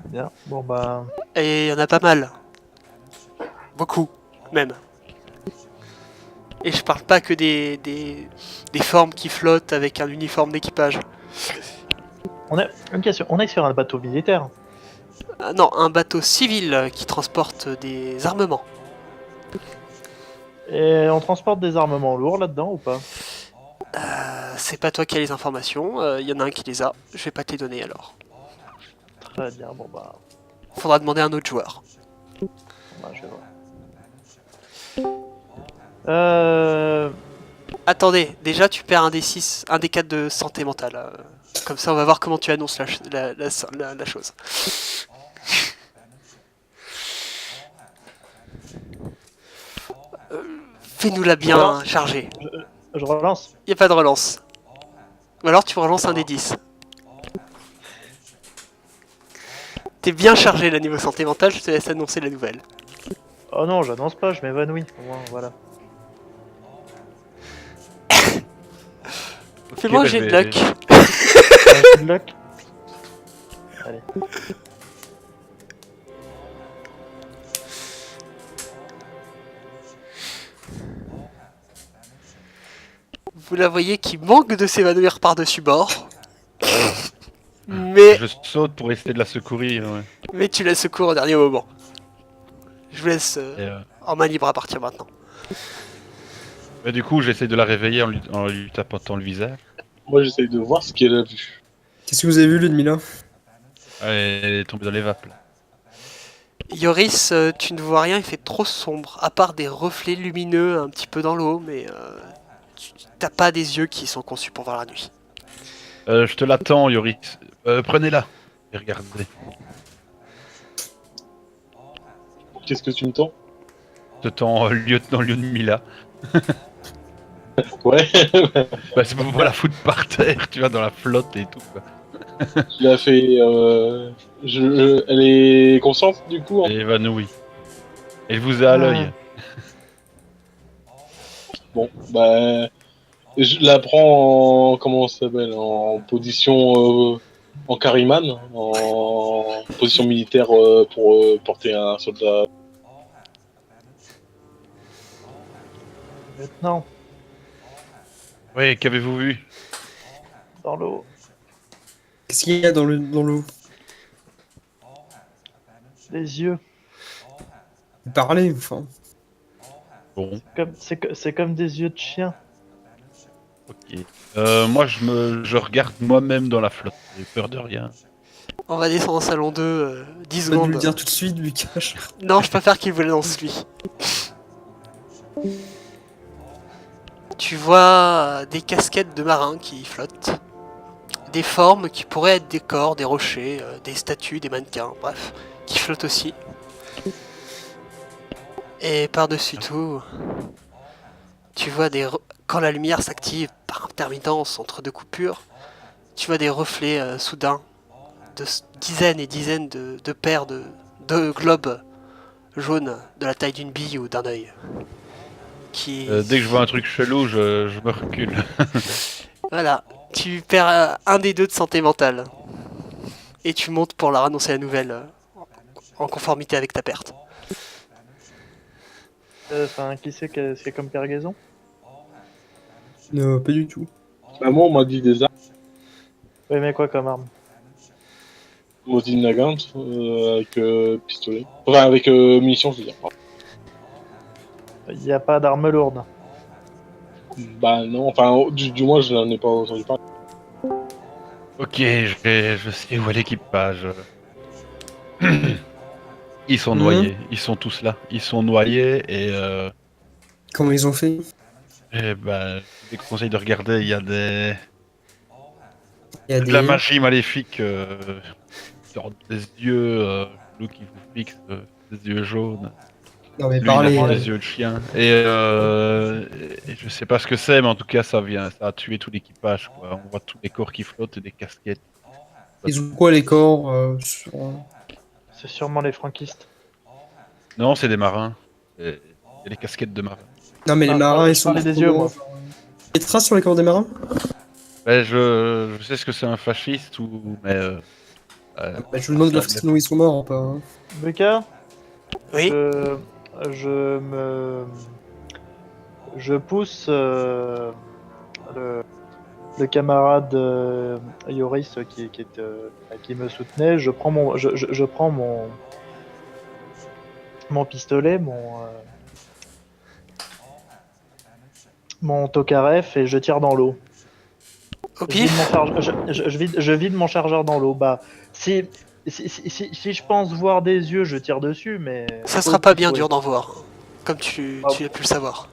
Bien. Bon bah. Et il y en a pas mal. Beaucoup, même. Et je parle pas que des formes qui flottent avec un uniforme d'équipage. Une question. On est sur un bateau militaire. Non, un bateau civil qui transporte des armements. Et on transporte des armements lourds là-dedans ou pas? C'est pas toi qui as les informations, il y en a un qui les a. Je vais pas te les donner alors. Très bien. Bon bah. Faudra demander à un autre joueur. Bah, je vais voir. Attendez, déjà tu perds un des 6, un des 4 de santé mentale. Comme ça on va voir comment tu annonces la chose. Fais-nous-la bien Alors, chargée. je relance. Y a pas de relance. Ou alors tu relances un des 10. T'es bien chargé là niveau santé mentale, je te laisse annoncer la nouvelle. Oh non, j'annonce pas, je m'évanouis. Au moins, voilà. Fais-moi un bah, jet je de vais- luck. Un coup de luck. Allez. Vous la voyez qui manque de s'évanouir par-dessus bord. Mais, Je saute pour essayer de la secourir. Ouais. mais tu la secours au dernier moment. Je vous laisse Et, en main libre à partir maintenant. mais du coup, j'essaie de la réveiller en lui tapotant le visage. Moi, j'essaye de voir ce qu'elle a vu. Qu'est-ce que vous avez vu, Ludmilla? Elle est tombée dans les vapes. Là. Yoris, tu ne vois rien, il fait trop sombre, à part des reflets lumineux un petit peu dans l'eau, mais t'as pas des yeux qui sont conçus pour voir la nuit. Je te l'attends, Yoris. Prenez-la. Et regardez. Qu'est-ce que tu me tends? Je te tends lieutenant Lyudmila. Ouais, Bah, c'est pour pouvoir la foutre par terre, tu vois, dans la flotte et tout. Quoi. je l'ai fait. Elle est consciente du coup. Hein. Et évanouie. Elle vous a à l'œil. Bon, bah. Je la prends en. Comment ça s'appelle? En position. En Kariman. En position militaire pour porter un soldat. Lieutenant, Oui, qu'avez-vous vu? dans l'eau. Qu'est-ce qu'il y a dans l'eau? Les yeux. Vous parlez, enfin. Bon, C'est comme des yeux de chien. ok. Moi, je regarde moi-même dans la flotte. J'ai peur de rien. On va descendre en salon 2, 10 Pas de lui secondes. le dire tout de suite, lui cache. Non, je préfère qu'il vous l'annonce lui. Tu vois des casquettes de marins qui flottent. Des formes qui pourraient être des corps, des rochers, des statues, des mannequins, bref, qui flottent aussi. Et par-dessus tout, tu vois quand la lumière s'active par intermittence entre deux coupures, tu vois des reflets soudains de dizaines et dizaines de paires de globes jaunes de la taille d'une bille ou d'un œil. Qui... Dès que je vois un truc chelou, je me recule. Voilà, tu perds un des deux de santé mentale. Et tu montes pour leur annoncer la nouvelle en conformité avec ta perte. Enfin, qui c'est comme cargaison? Non, pas du tout. Bah, moi, on m'a dit des armes. Oui, mais quoi comme arme? Mosin Nagant avec pistolet. Enfin, avec munitions, je veux dire. Il n'y a pas d'arme lourde. Bah, non. Enfin, du moins, je n'en ai pas entendu parler. Ok, je sais où est l'équipage. Ils sont noyés, ils sont tous là. Ils sont noyés Comment ils ont fait? et bah, je vous conseille de regarder, il y a Il y a de des... la magie maléfique, genre des yeux loup qui vous fixent, des yeux jaunes. Non mais Lui, il a parlez. des yeux de chien. Et je sais pas ce que c'est, mais en tout cas, ça a tué tout l'équipage. Quoi. On voit tous les corps qui flottent et des casquettes. Ils ont quoi les corps C'est sûrement les franquistes. Non, c'est des marins. Il y a des casquettes de marins. Non mais les Ah, marins je ils sont... parlais des yeux, moi. Des traces sur les corps des marins? Ben, je sais ce que c'est un fasciste mais Bah, je vous demande de la où ils sont morts, pas... hein. Lucas, Oui, je pousse le camarade Yoris qui me soutenait. Je prends mon pistolet, mon Tokarev et je tire dans l'eau. au Je vide, pif. je vide mon chargeur dans l'eau. Bah, si Si je pense voir des yeux, je tire dessus, mais... Ça sera pas bien Ouais. dur d'en voir, comme tu Ah. as pu le savoir.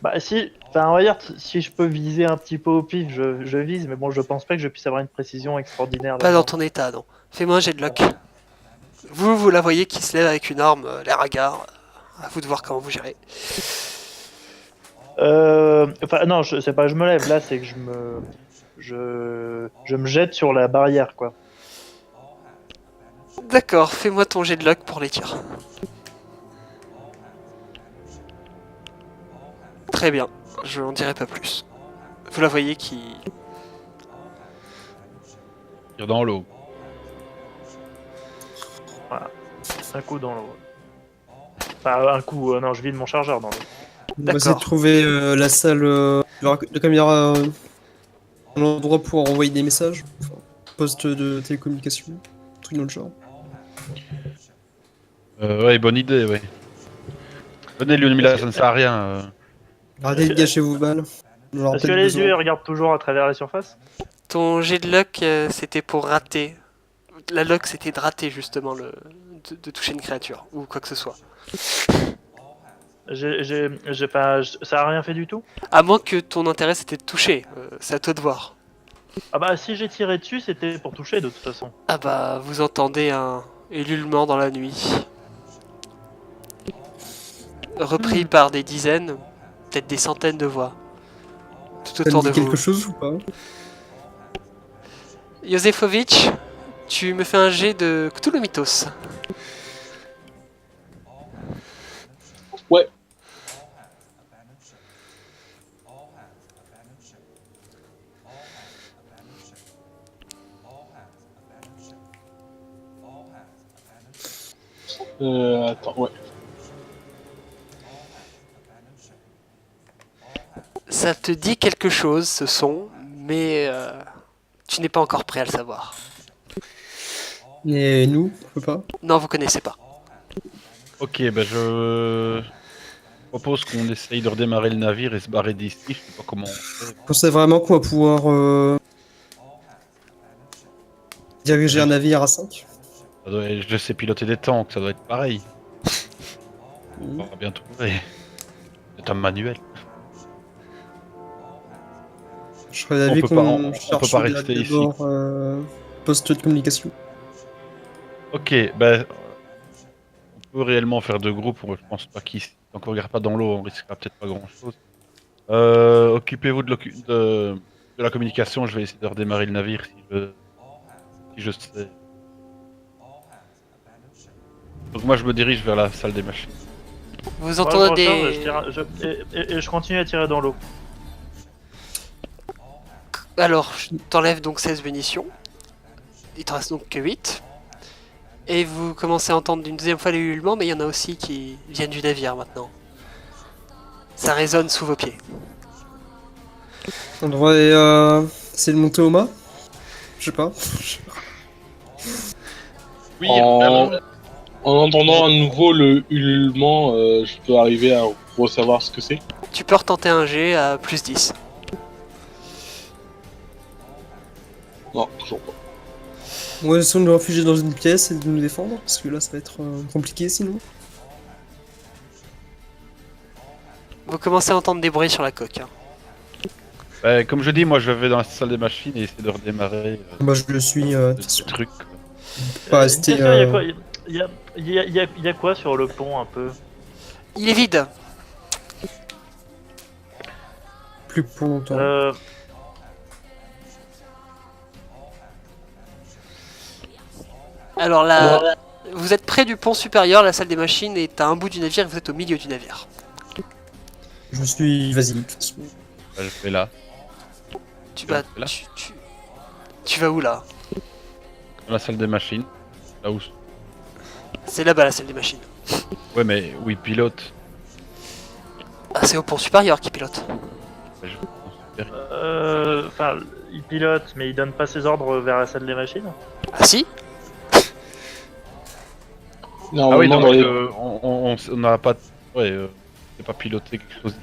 Bah si, enfin on va dire, si je peux viser un petit peu au pif, je vise, mais bon, je pense pas que je puisse avoir une précision extraordinaire Pas dans là-dedans. ton état, non. Fais-moi un jet de luck. Vous la voyez qui se lève avec une arme, l'air hagard. À vous de voir comment vous gérez. Enfin non, c'est pas je me lève, là c'est que je me jette sur la barrière, quoi. D'accord, fais-moi ton jet de luck pour les tirs. Très bien, je n'en dirai pas plus. Vous la voyez qui... Tire dans l'eau. Un coup dans l'eau. Enfin, un coup, non, je vide mon chargeur dans l'eau. On va essayer de trouver la salle, la caméra, un endroit pour envoyer des messages. Enfin, poste de télécommunication, truc dans le genre. Ouais, bonne idée, ouais. Venez, Lunmila, ça ne sert à rien. Arrêtez de gâcher vos balles. On en aura Est-ce que peut-être les besoin. yeux ils regardent toujours à travers la surface? Ton jet de luck, c'était pour rater. La luck, c'était de rater, justement, de toucher une créature, ou quoi que ce soit. J'ai pas... Ça a rien fait du tout? À moins que ton intérêt, c'était de toucher. C'est à toi de voir. Ah bah si j'ai tiré dessus, c'était pour toucher de toute façon. Ah bah, vous entendez un ululement dans la nuit. Repris par des dizaines, peut-être des centaines de voix. Tout Ça me autour de dit vous. quelque chose ou pas? Josefovic, tu me fais un jet de Cthulhu Mythos. Ouais. Attends, ouais. Ça te dit quelque chose, ce son, mais tu n'es pas encore prêt à le savoir. Et nous, on peut pas. Non, vous connaissez pas. Ok, bah je propose qu'on essaye de redémarrer le navire et se barrer d'ici. Je sais pas comment on fait. Vous pensez vraiment qu'on va pouvoir diriger un navire à 5? Je sais piloter des tanks, ça doit être pareil. On va bien trouver. C'est un manuel. Je serais d'avis peut pas- on qu'on peut cherche pas rester ici. d'abord poste de communication. Ok, bah on peut réellement faire deux groupes. Je pense pas qu'ici, tant qu'on regarde pas dans l'eau, on risquera peut-être pas grand-chose. Occupez-vous de la communication. Je vais essayer de redémarrer le navire si je sais. Donc moi je me dirige vers la salle des machines. Vous Moi, je entendez recharge, des... je tire- et je continue à tirer dans l'eau. Alors, je t'enlève donc 16 munitions. Il te reste donc que 8. Et vous commencez à entendre une deuxième fois les ululements, mais il y en a aussi qui viennent du navire maintenant. Ça résonne sous vos pieds. On devrait essayer de monter au mât? Je sais pas. Oui, En entendant à nouveau le ululement, je peux arriver à savoir ce que c'est. Tu peux retenter un jet à plus 10. Non, toujours pas. On va essayer de nous réfugier dans une pièce et de nous défendre, parce que là ça va être compliqué sinon. Vous commencez à entendre des bruits sur la coque. Hein. bah, comme je dis, moi je vais dans la salle des machines et essayer de redémarrer Bah je le suis, de toute ce façon. truc. Pas Une rester, question, il y a quoi, il y a quoi sur le pont un peu? Il est vide. plus pour longtemps. Alors là, vous êtes près du pont supérieur, la salle des machines est à un bout du navire et vous êtes au milieu du navire. Je suis... Vas-y, de toute façon. Bah, je vais là, Tu Ouais, vas, là. tu vas où là? dans la salle des machines. Là où. C'est là-bas la salle des machines. Ouais, mais où ils pilotent. Ah, c'est au pont supérieur qui pilote. Bah, je vais en Enfin, il pilote, mais il donne pas ses ordres vers la salle des machines. Ah si? Ah oui, Normalement, donc dans, on n'a pas. Ouais, c'est pas piloté quelque chose.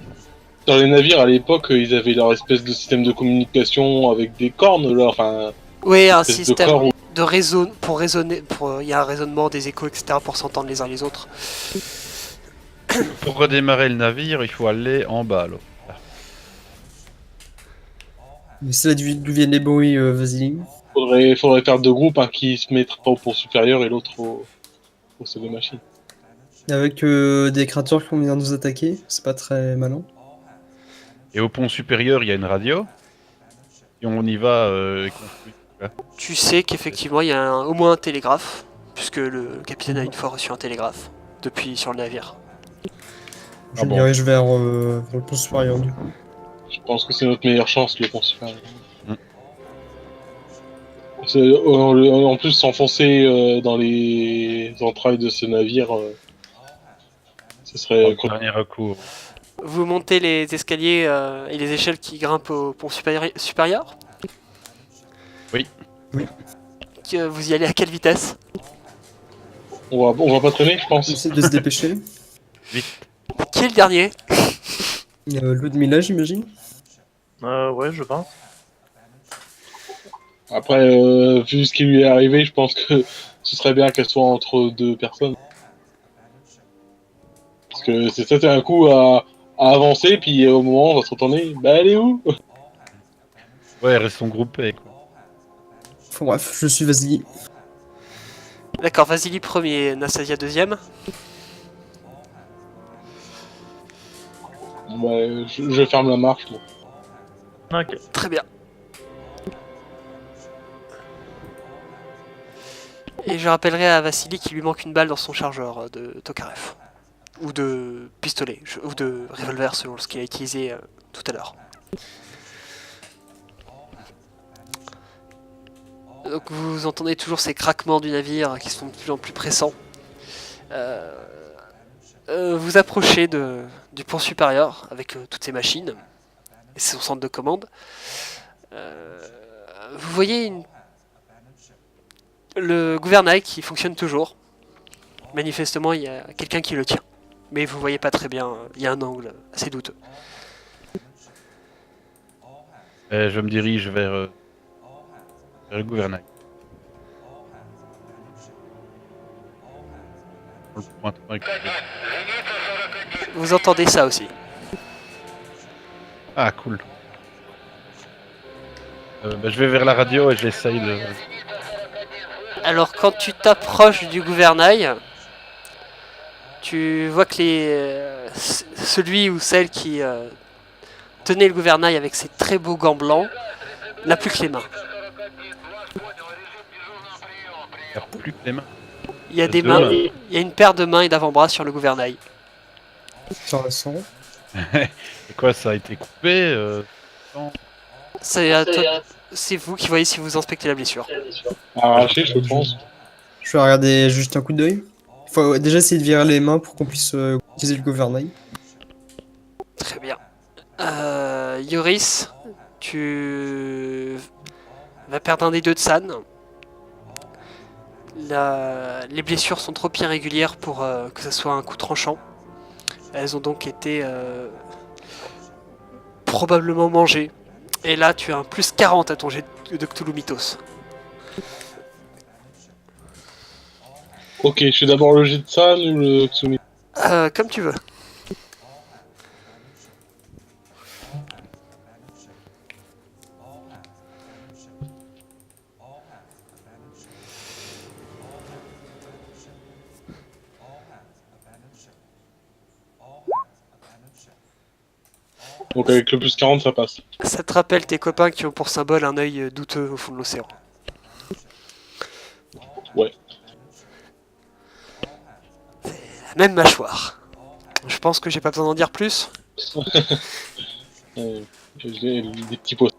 dans les navires à l'époque, ils avaient leur espèce de système de communication avec des cornes, là, enfin, Oui, un espèce de système. corps où de raison, pour raisonner, il y a un raisonnement, des échos, etc. pour s'entendre les uns les autres. Pour redémarrer le navire, il faut aller en bas, là. Mais c'est là d'où viennent les bruits, Vasily. Faudrait faire deux groupes, un qui se mettra au pont supérieur et l'autre au sol de machine. Avec des créatures qui vont venir nous attaquer, c'est pas très malin. Et au pont supérieur, il y a une radio. Et on y va et qu'on fait- Tu sais qu'effectivement il y a au moins un télégraphe, puisque le capitaine a une fois reçu un télégraphe depuis sur le navire. Je Ah me bon. dirige vers le pont supérieur du coup. Je pense que c'est notre meilleure chance, le pont supérieur. Mm. En plus, s'enfoncer dans les entrailles de ce navire, ce serait... Dernier recours. Vous montez les escaliers et les échelles qui grimpent au pont supérieur. Oui. Oui. Vous y allez à quelle vitesse? On va pas traîner, je On pense. essaie de se dépêcher. Qui est le dernier? Ludmilla, j'imagine. Ouais, je pense. Après, vu ce qui lui est arrivé, je pense que ce serait bien qu'elle soit entre deux personnes. Parce que c'est un coup à avancer, puis au moment où on va se retourner, bah elle est où? Ouais, restons groupés. Quoi. Enfin, bref, je suis Vasily. D'accord, Vasily premier, Nastasia deuxième. Bah, je ferme la marche, moi. Ok. Très bien. Et je rappellerai à Vassili qu'il lui manque une balle dans son chargeur de Tokarev. Ou de pistolet, ou de revolver selon ce qu'il a utilisé tout à l'heure. Donc vous entendez toujours ces craquements du navire qui sont de plus en plus pressants. Vous approchez du pont supérieur avec toutes ces machines et son centre de commande. Vous voyez le gouvernail qui fonctionne toujours. Manifestement, il y a quelqu'un qui le tient. Mais vous voyez pas très bien, il y a un angle assez douteux. Et je me dirige vers le gouvernail. En le pointant avec le- Vous entendez ça aussi. Ah, cool. Bah, je vais vers la radio et j'essaye de... Alors quand tu t'approches du gouvernail, tu vois que celui ou celle qui tenait le gouvernail avec ses très beaux gants blancs n'a plus que les mains. Il n'y a plus que les mains. Il y a Deux des mains, mains. il y a une paire de mains et d'avant-bras sur le gouvernail. Intéressant. Et quoi, ça a été coupé non. C'est vous qui voyez si vous inspectez la blessure. Arraché, je pense. Je vais regarder juste un coup d'œil. Faut déjà essayer de virer les mains pour qu'on puisse utiliser le gouvernail. Très bien. Yoris, tu vas perdre un des deux de San. Les blessures sont trop irrégulières pour que ce soit un coup tranchant. Elles ont donc été probablement mangées. Et là, tu as un plus 40 à ton jet de Cthulhu Mythos. Ok, je fais d'abord le jet de San ou le Tsumi. Comme tu veux. Donc avec le plus 40, ça passe. Ça te rappelle tes copains qui ont pour symbole un œil douteux au fond de l'océan. Ouais. La même mâchoire. Je pense que j'ai pas besoin d'en dire plus. J'ai des petits pots.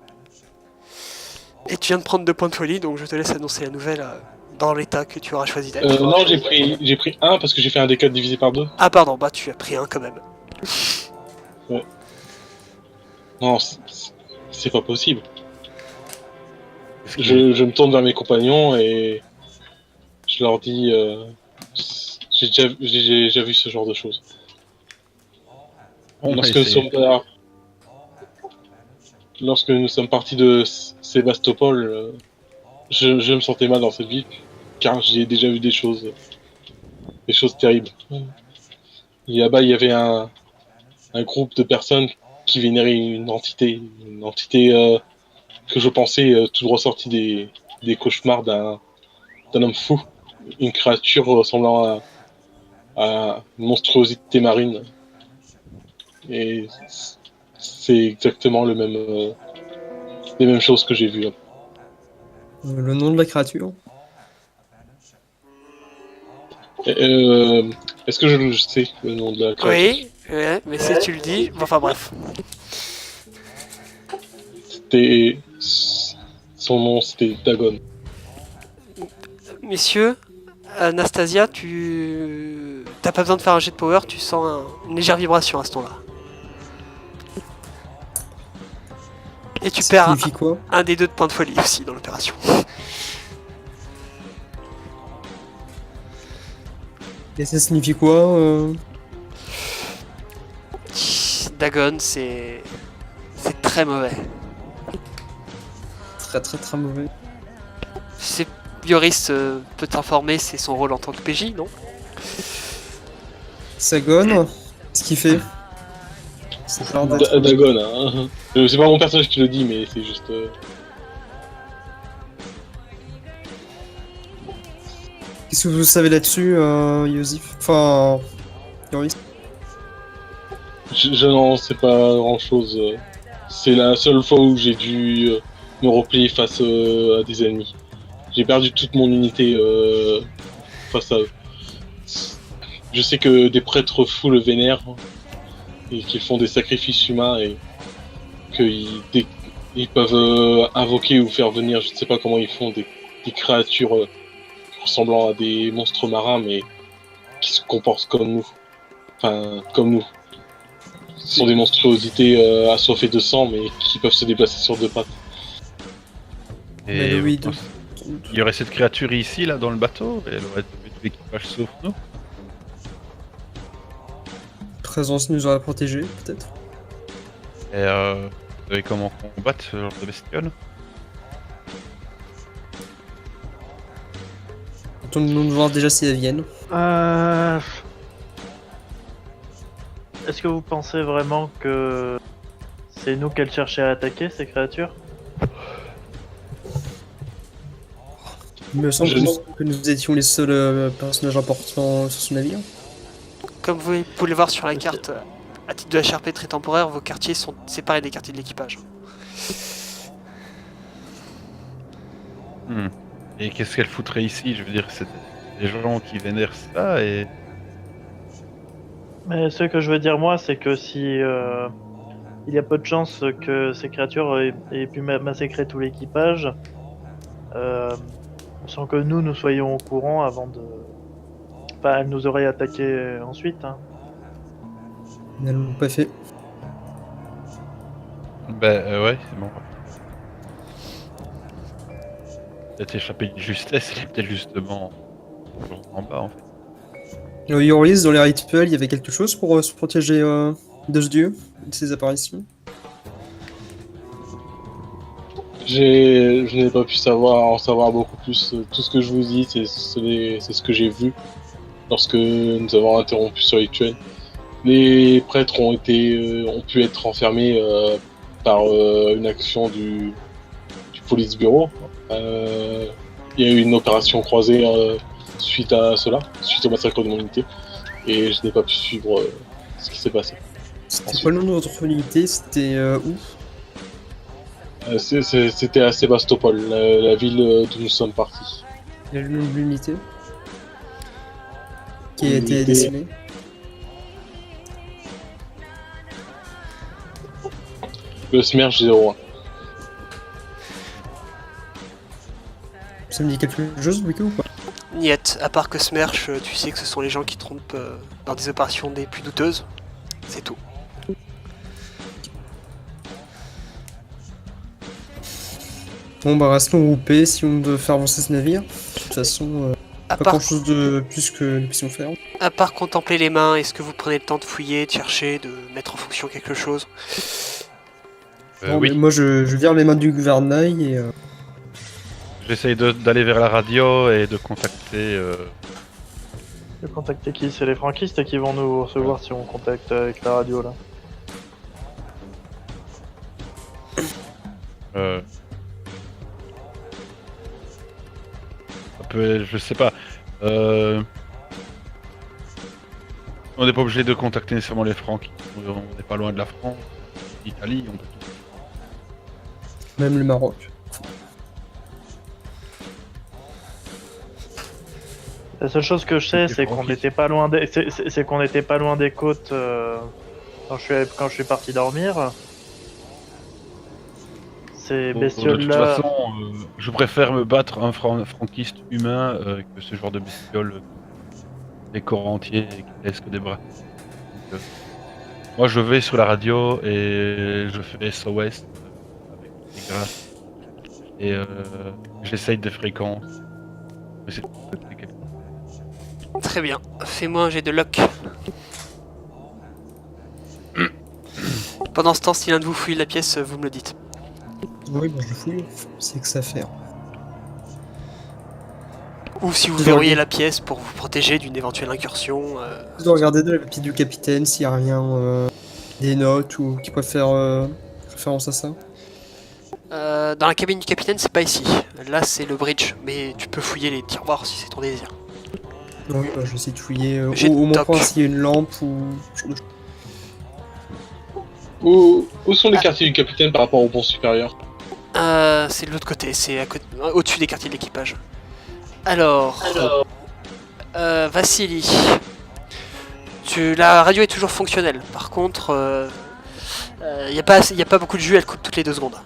Et tu viens de prendre 2 points de folie, donc je te laisse annoncer la nouvelle dans l'état que tu auras choisi d'être. Non, j'ai pris 1 parce que j'ai fait un D4 divisé par 2. Ah pardon, bah tu as pris un quand même. Non, c'est pas possible. Je me tourne vers mes compagnons et je leur dis j'ai déjà vu ce genre de choses. On va Lorsque essayer. lorsque nous sommes partis de Sébastopol, je me sentais mal dans cette ville, car j'ai déjà vu des choses terribles. Là-bas, il y avait un groupe de personnes qui vénéraient une entité que je pensais tout ressortie des cauchemars d'un homme fou, une créature ressemblant à une monstruosité marine. Et c'est exactement les mêmes choses que j'ai vues. Le nom de la créature. Est-ce que je sais le nom de la créature? Oui, ouais, mais si tu le dis, enfin bref. C'était... Son nom, c'était Dagon. Messieurs, Anastasia, t'as pas besoin de faire un jet de power, tu sens une légère vibration à ce temps-là. Et tu Ça perds signifie quoi? un des 2 de points de folie aussi dans l'opération. Et ça signifie quoi? Dagon, c'est très mauvais. Très très très mauvais. C'est Yoris peut t'informer, c'est son rôle en tant que PJ, non? Sagon, ce qu'il fait. C'est pas d'être- Dagon, hein. C'est pas mon personnage qui le dit, mais c'est juste... Qu'est-ce que vous savez là-dessus, Yosif? Enfin, Yoris. Je n'en sais pas grand-chose. C'est la seule fois où j'ai dû me replier face à des ennemis. J'ai perdu toute mon unité face à eux. Je sais que des prêtres fous le vénèrent et qu'ils font des sacrifices humains et qu'ils peuvent invoquer ou faire venir, je ne sais pas comment ils font, des créatures ressemblant à des monstres marins mais qui se comportent comme nous. Enfin, comme nous. Ce sont des monstruosités assoiffées de sang mais qui peuvent se déplacer sur 2 pattes. Et oui, vous pensez- il y aurait cette créature ici, là, dans le bateau, et elle aurait tué tout l'équipage sauf nous. Présence nous aurait protégé, peut-être. Et vous savez comment combattre ce genre de bestiole? Attendons de voir déjà si elles viennent. Est-ce que vous pensez vraiment que c'est nous qu'elles cherchaient à attaquer, ces créatures? Il me semble Je- que nous étions les seuls personnages importants sur ce navire. Comme vous pouvez le voir sur la carte, à titre de HRP très temporaire, vos quartiers sont séparés des quartiers de l'équipage. Et qu'est-ce qu'elle foutrait ici? Je veux dire, c'est des gens qui vénèrent ça, et... Mais ce que je veux dire moi, c'est que si il y a peu de chances que ces créatures aient pu massacrer tout l'équipage, sans que nous soyons au courant avant de... Enfin, elles nous auraient attaqué ensuite. Hein. Elles l'ont pas fait. Ouais, c'est bon. Peut-être échappé de justesse, il est peut-être justement en bas, en fait. Yoris, dans les rituels, il y avait quelque chose pour se protéger de ce dieu, de ses apparitions. Je n'ai pas pu en savoir beaucoup plus. Tout ce que je vous dis, c'est ce que j'ai vu lorsque nous avons interrompu ce rituel. Les prêtres ont pu être enfermés par une action du police bureau. Il y a eu une opération croisée suite à cela, suite au massacre de mon unité, et je n'ai pas pu suivre ce qui s'est passé. C'était quoi le nom de votre unité? C'était où? C'était à Sébastopol, la ville d'où nous sommes partis. Il y a le nom de l'unité qui a été L'unité- décimée. Le SMERGE 01. Ça me dit quelque chose, Wiki, ou pas? Niet, à part que Smerch, tu sais que ce sont les gens qui trompent dans des opérations des plus douteuses. C'est tout. Bon bah restons groupés si on veut faire avancer ce navire. De toute façon, À pas part, grand chose de plus que nous puissions faire. à part contempler les mains, est-ce que vous prenez le temps de fouiller, de chercher, de mettre en fonction quelque chose? Bon, Oui. mais moi je vire les mains du gouvernail et J'essaye d'aller vers la radio et de contacter. De contacter qui? C'est les franquistes qui vont nous recevoir si on contacte avec la radio là. Ça peut, je sais pas. On n'est pas obligé de contacter nécessairement les Francs. On n'est pas loin de la France, l'Italie. On peut tout. Même le Maroc. La seule chose que je sais, c'est qu'on n'était pas loin des, c'est qu'on n'était pas loin des côtes quand je suis parti dormir. Ces De toute bestioles-là. façon, je préfère me battre un franquiste humain que ce genre de bestiole des corps entiers et qui laissent que des bras. Donc, moi, je vais sur la radio et je fais SOS avec des grâces et j'essaye des fréquences. Mais c'est Très bien. Fais-moi un jet de lock. Pendant ce temps, si l'un de vous fouille la pièce, vous me le dites. Oui, bah, je fouille. C'est que ça à faire. Ou si vous Je verrouillez regarde. la pièce pour vous protéger d'une éventuelle incursion. Je dois regarder dans la papier du capitaine s'il y a rien, des notes ou qui pourrait faire référence à ça. Dans la cabine du capitaine, c'est pas ici. Là, c'est le bridge. Mais tu peux fouiller les tiroirs si c'est ton désir. Oui, bah, je vais essayer de fouiller J'ai au moins toc. voir s'il y a une lampe ou. Où sont les quartiers du capitaine par rapport au pont supérieur? C'est de l'autre côté. C'est au-dessus des quartiers de l'équipage. Alors, Vassili, la radio est toujours fonctionnelle. Par contre, y a pas beaucoup de jus, elle coupe toutes les 2 secondes.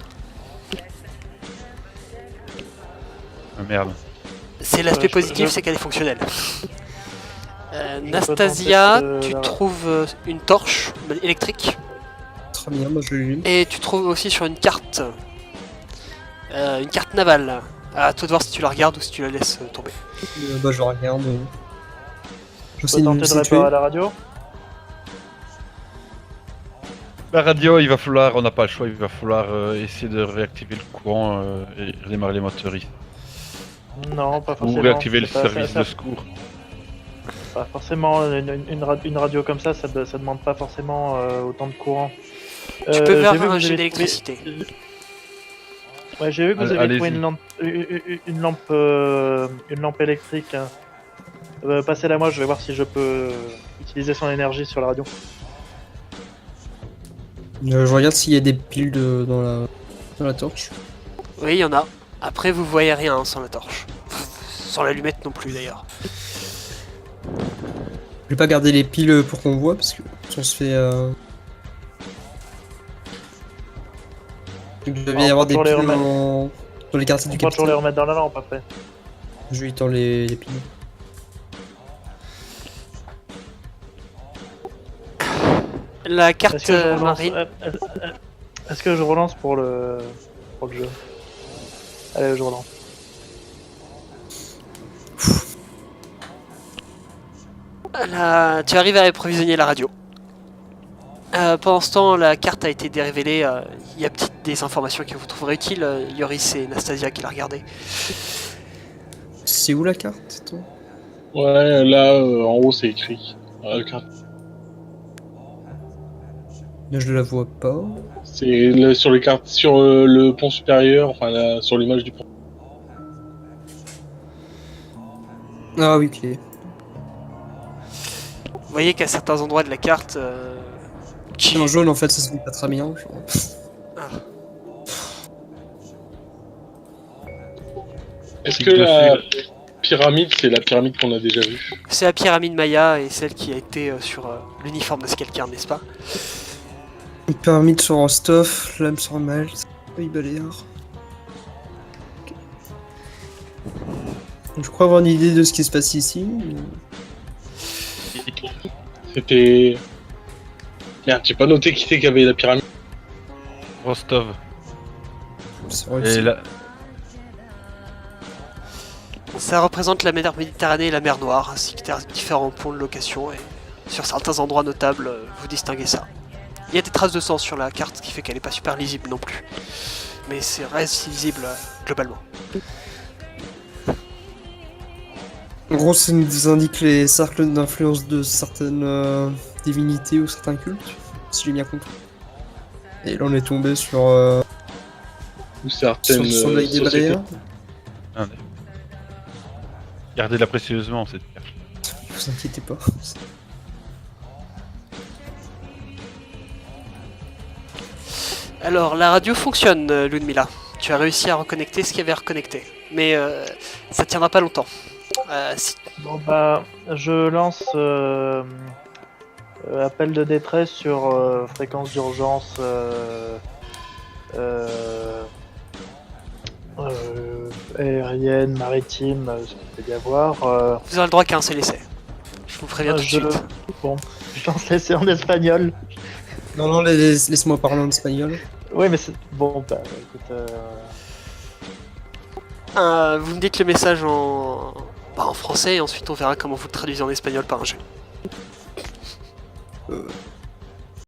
ah, merde. C'est l'aspect je- positif, je- c'est qu'elle est fonctionnelle. peux Nastasia, tenter tu la- trouves une torche électrique Très bien, moi je l'allume. et tu trouves aussi sur une carte navale. À toi de voir si tu la regardes ou si tu la laisses tomber. Bah, je regarde. Je Je sais peux de tenter de situer. réparer la radio. La radio, il va falloir, on n'a pas le choix, il va falloir essayer de réactiver le courant et redémarrer les moteurs ici. Non, pas Ou forcément. réactiver le C'est pas- service ça- de secours. Pas forcément, une radio comme ça demande pas forcément autant de courant. Tu peux j'ai faire vu que un vous jet avez d'électricité. Ouais, j'ai vu que vous avez trouvé Allez-y. une lampe électrique. Hein. Passez-la moi, je vais voir si je peux utiliser son énergie sur la radio. Je regarde s'il y a des piles dans la torche. Oui, il y en a. Après, vous voyez rien sans la torche. Sans l'allumette non plus d'ailleurs. Je vais pas garder les piles pour qu'on voit parce que si on se fait. Il doit bien y On avoir peut des toujours les piles remettre. dans les quartiers On du peut toujours les capitaine. remettre dans la lampe après. Je lui tends les piles. La carte Est-ce que je relance, marine. est-ce que je relance pour le jeu? Allez, je relance. Tu arrives à approvisionner la radio. Pendant ce temps, la carte a été dérévélée. Il y a peut-être des informations que vous trouverez utiles. Yoris et Nastasia qui la regardaient. C'est où la carte, toi? Ouais, là, en haut, c'est écrit. Carte. Je la vois pas. C'est sur les cartes, sur le pont supérieur, enfin là, sur l'image du pont. Ah oui, ok. Vous voyez qu'à certains endroits de la carte, C'est en jaune en fait, ça se voit pas très bien. Est-ce Si que je la fais- pyramide, c'est la pyramide qu'on a déjà vue? c'est la pyramide Maya et celle qui a été sur l'uniforme de Skelkern, n'est-ce pas? Une pyramide sur Rostov, lame sur Malte, oui, Baléares. Ok. Je crois avoir une idée de ce qui se passe ici. C'était... Merde, j'ai pas noté qui c'est qui avait la pyramide. Rostov. C'est vrai que Et c'est- là, Ça représente la mer Méditerranée et la mer Noire, ainsi que différents points de location. Et sur certains endroits notables, vous distinguez ça. Il y a des traces de sang sur la carte, ce qui fait qu'elle n'est pas super lisible non plus. Mais c'est reste lisible globalement. En gros, ça nous indique les cercles d'influence de certaines divinités ou certains cultes, si j'ai bien compris. Et là, on est tombé sur Ou certaines le sommeil des sociétés. Bréens. Ah, d'accord. Gardez-la précieusement, cette carte. Ne vous inquiétez pas. Alors, la radio fonctionne, Ludmilla. Tu as réussi à reconnecter ce qu'il y avait à reconnecter. Mais ça tiendra pas longtemps. Bon bah, je lance appel de détresse sur fréquence d'urgence aérienne, maritime, ce qu'il peut y avoir. Vous aurez le droit qu'à un seul essai. Je vous préviens tout de suite. Bon, je lance l'essai en espagnol. Non, non, laisse-moi parler en espagnol. Oui, mais c'est bon. Bah, écoute. Vous me dites le message en français et ensuite on verra comment vous le traduisez en espagnol par un jeu.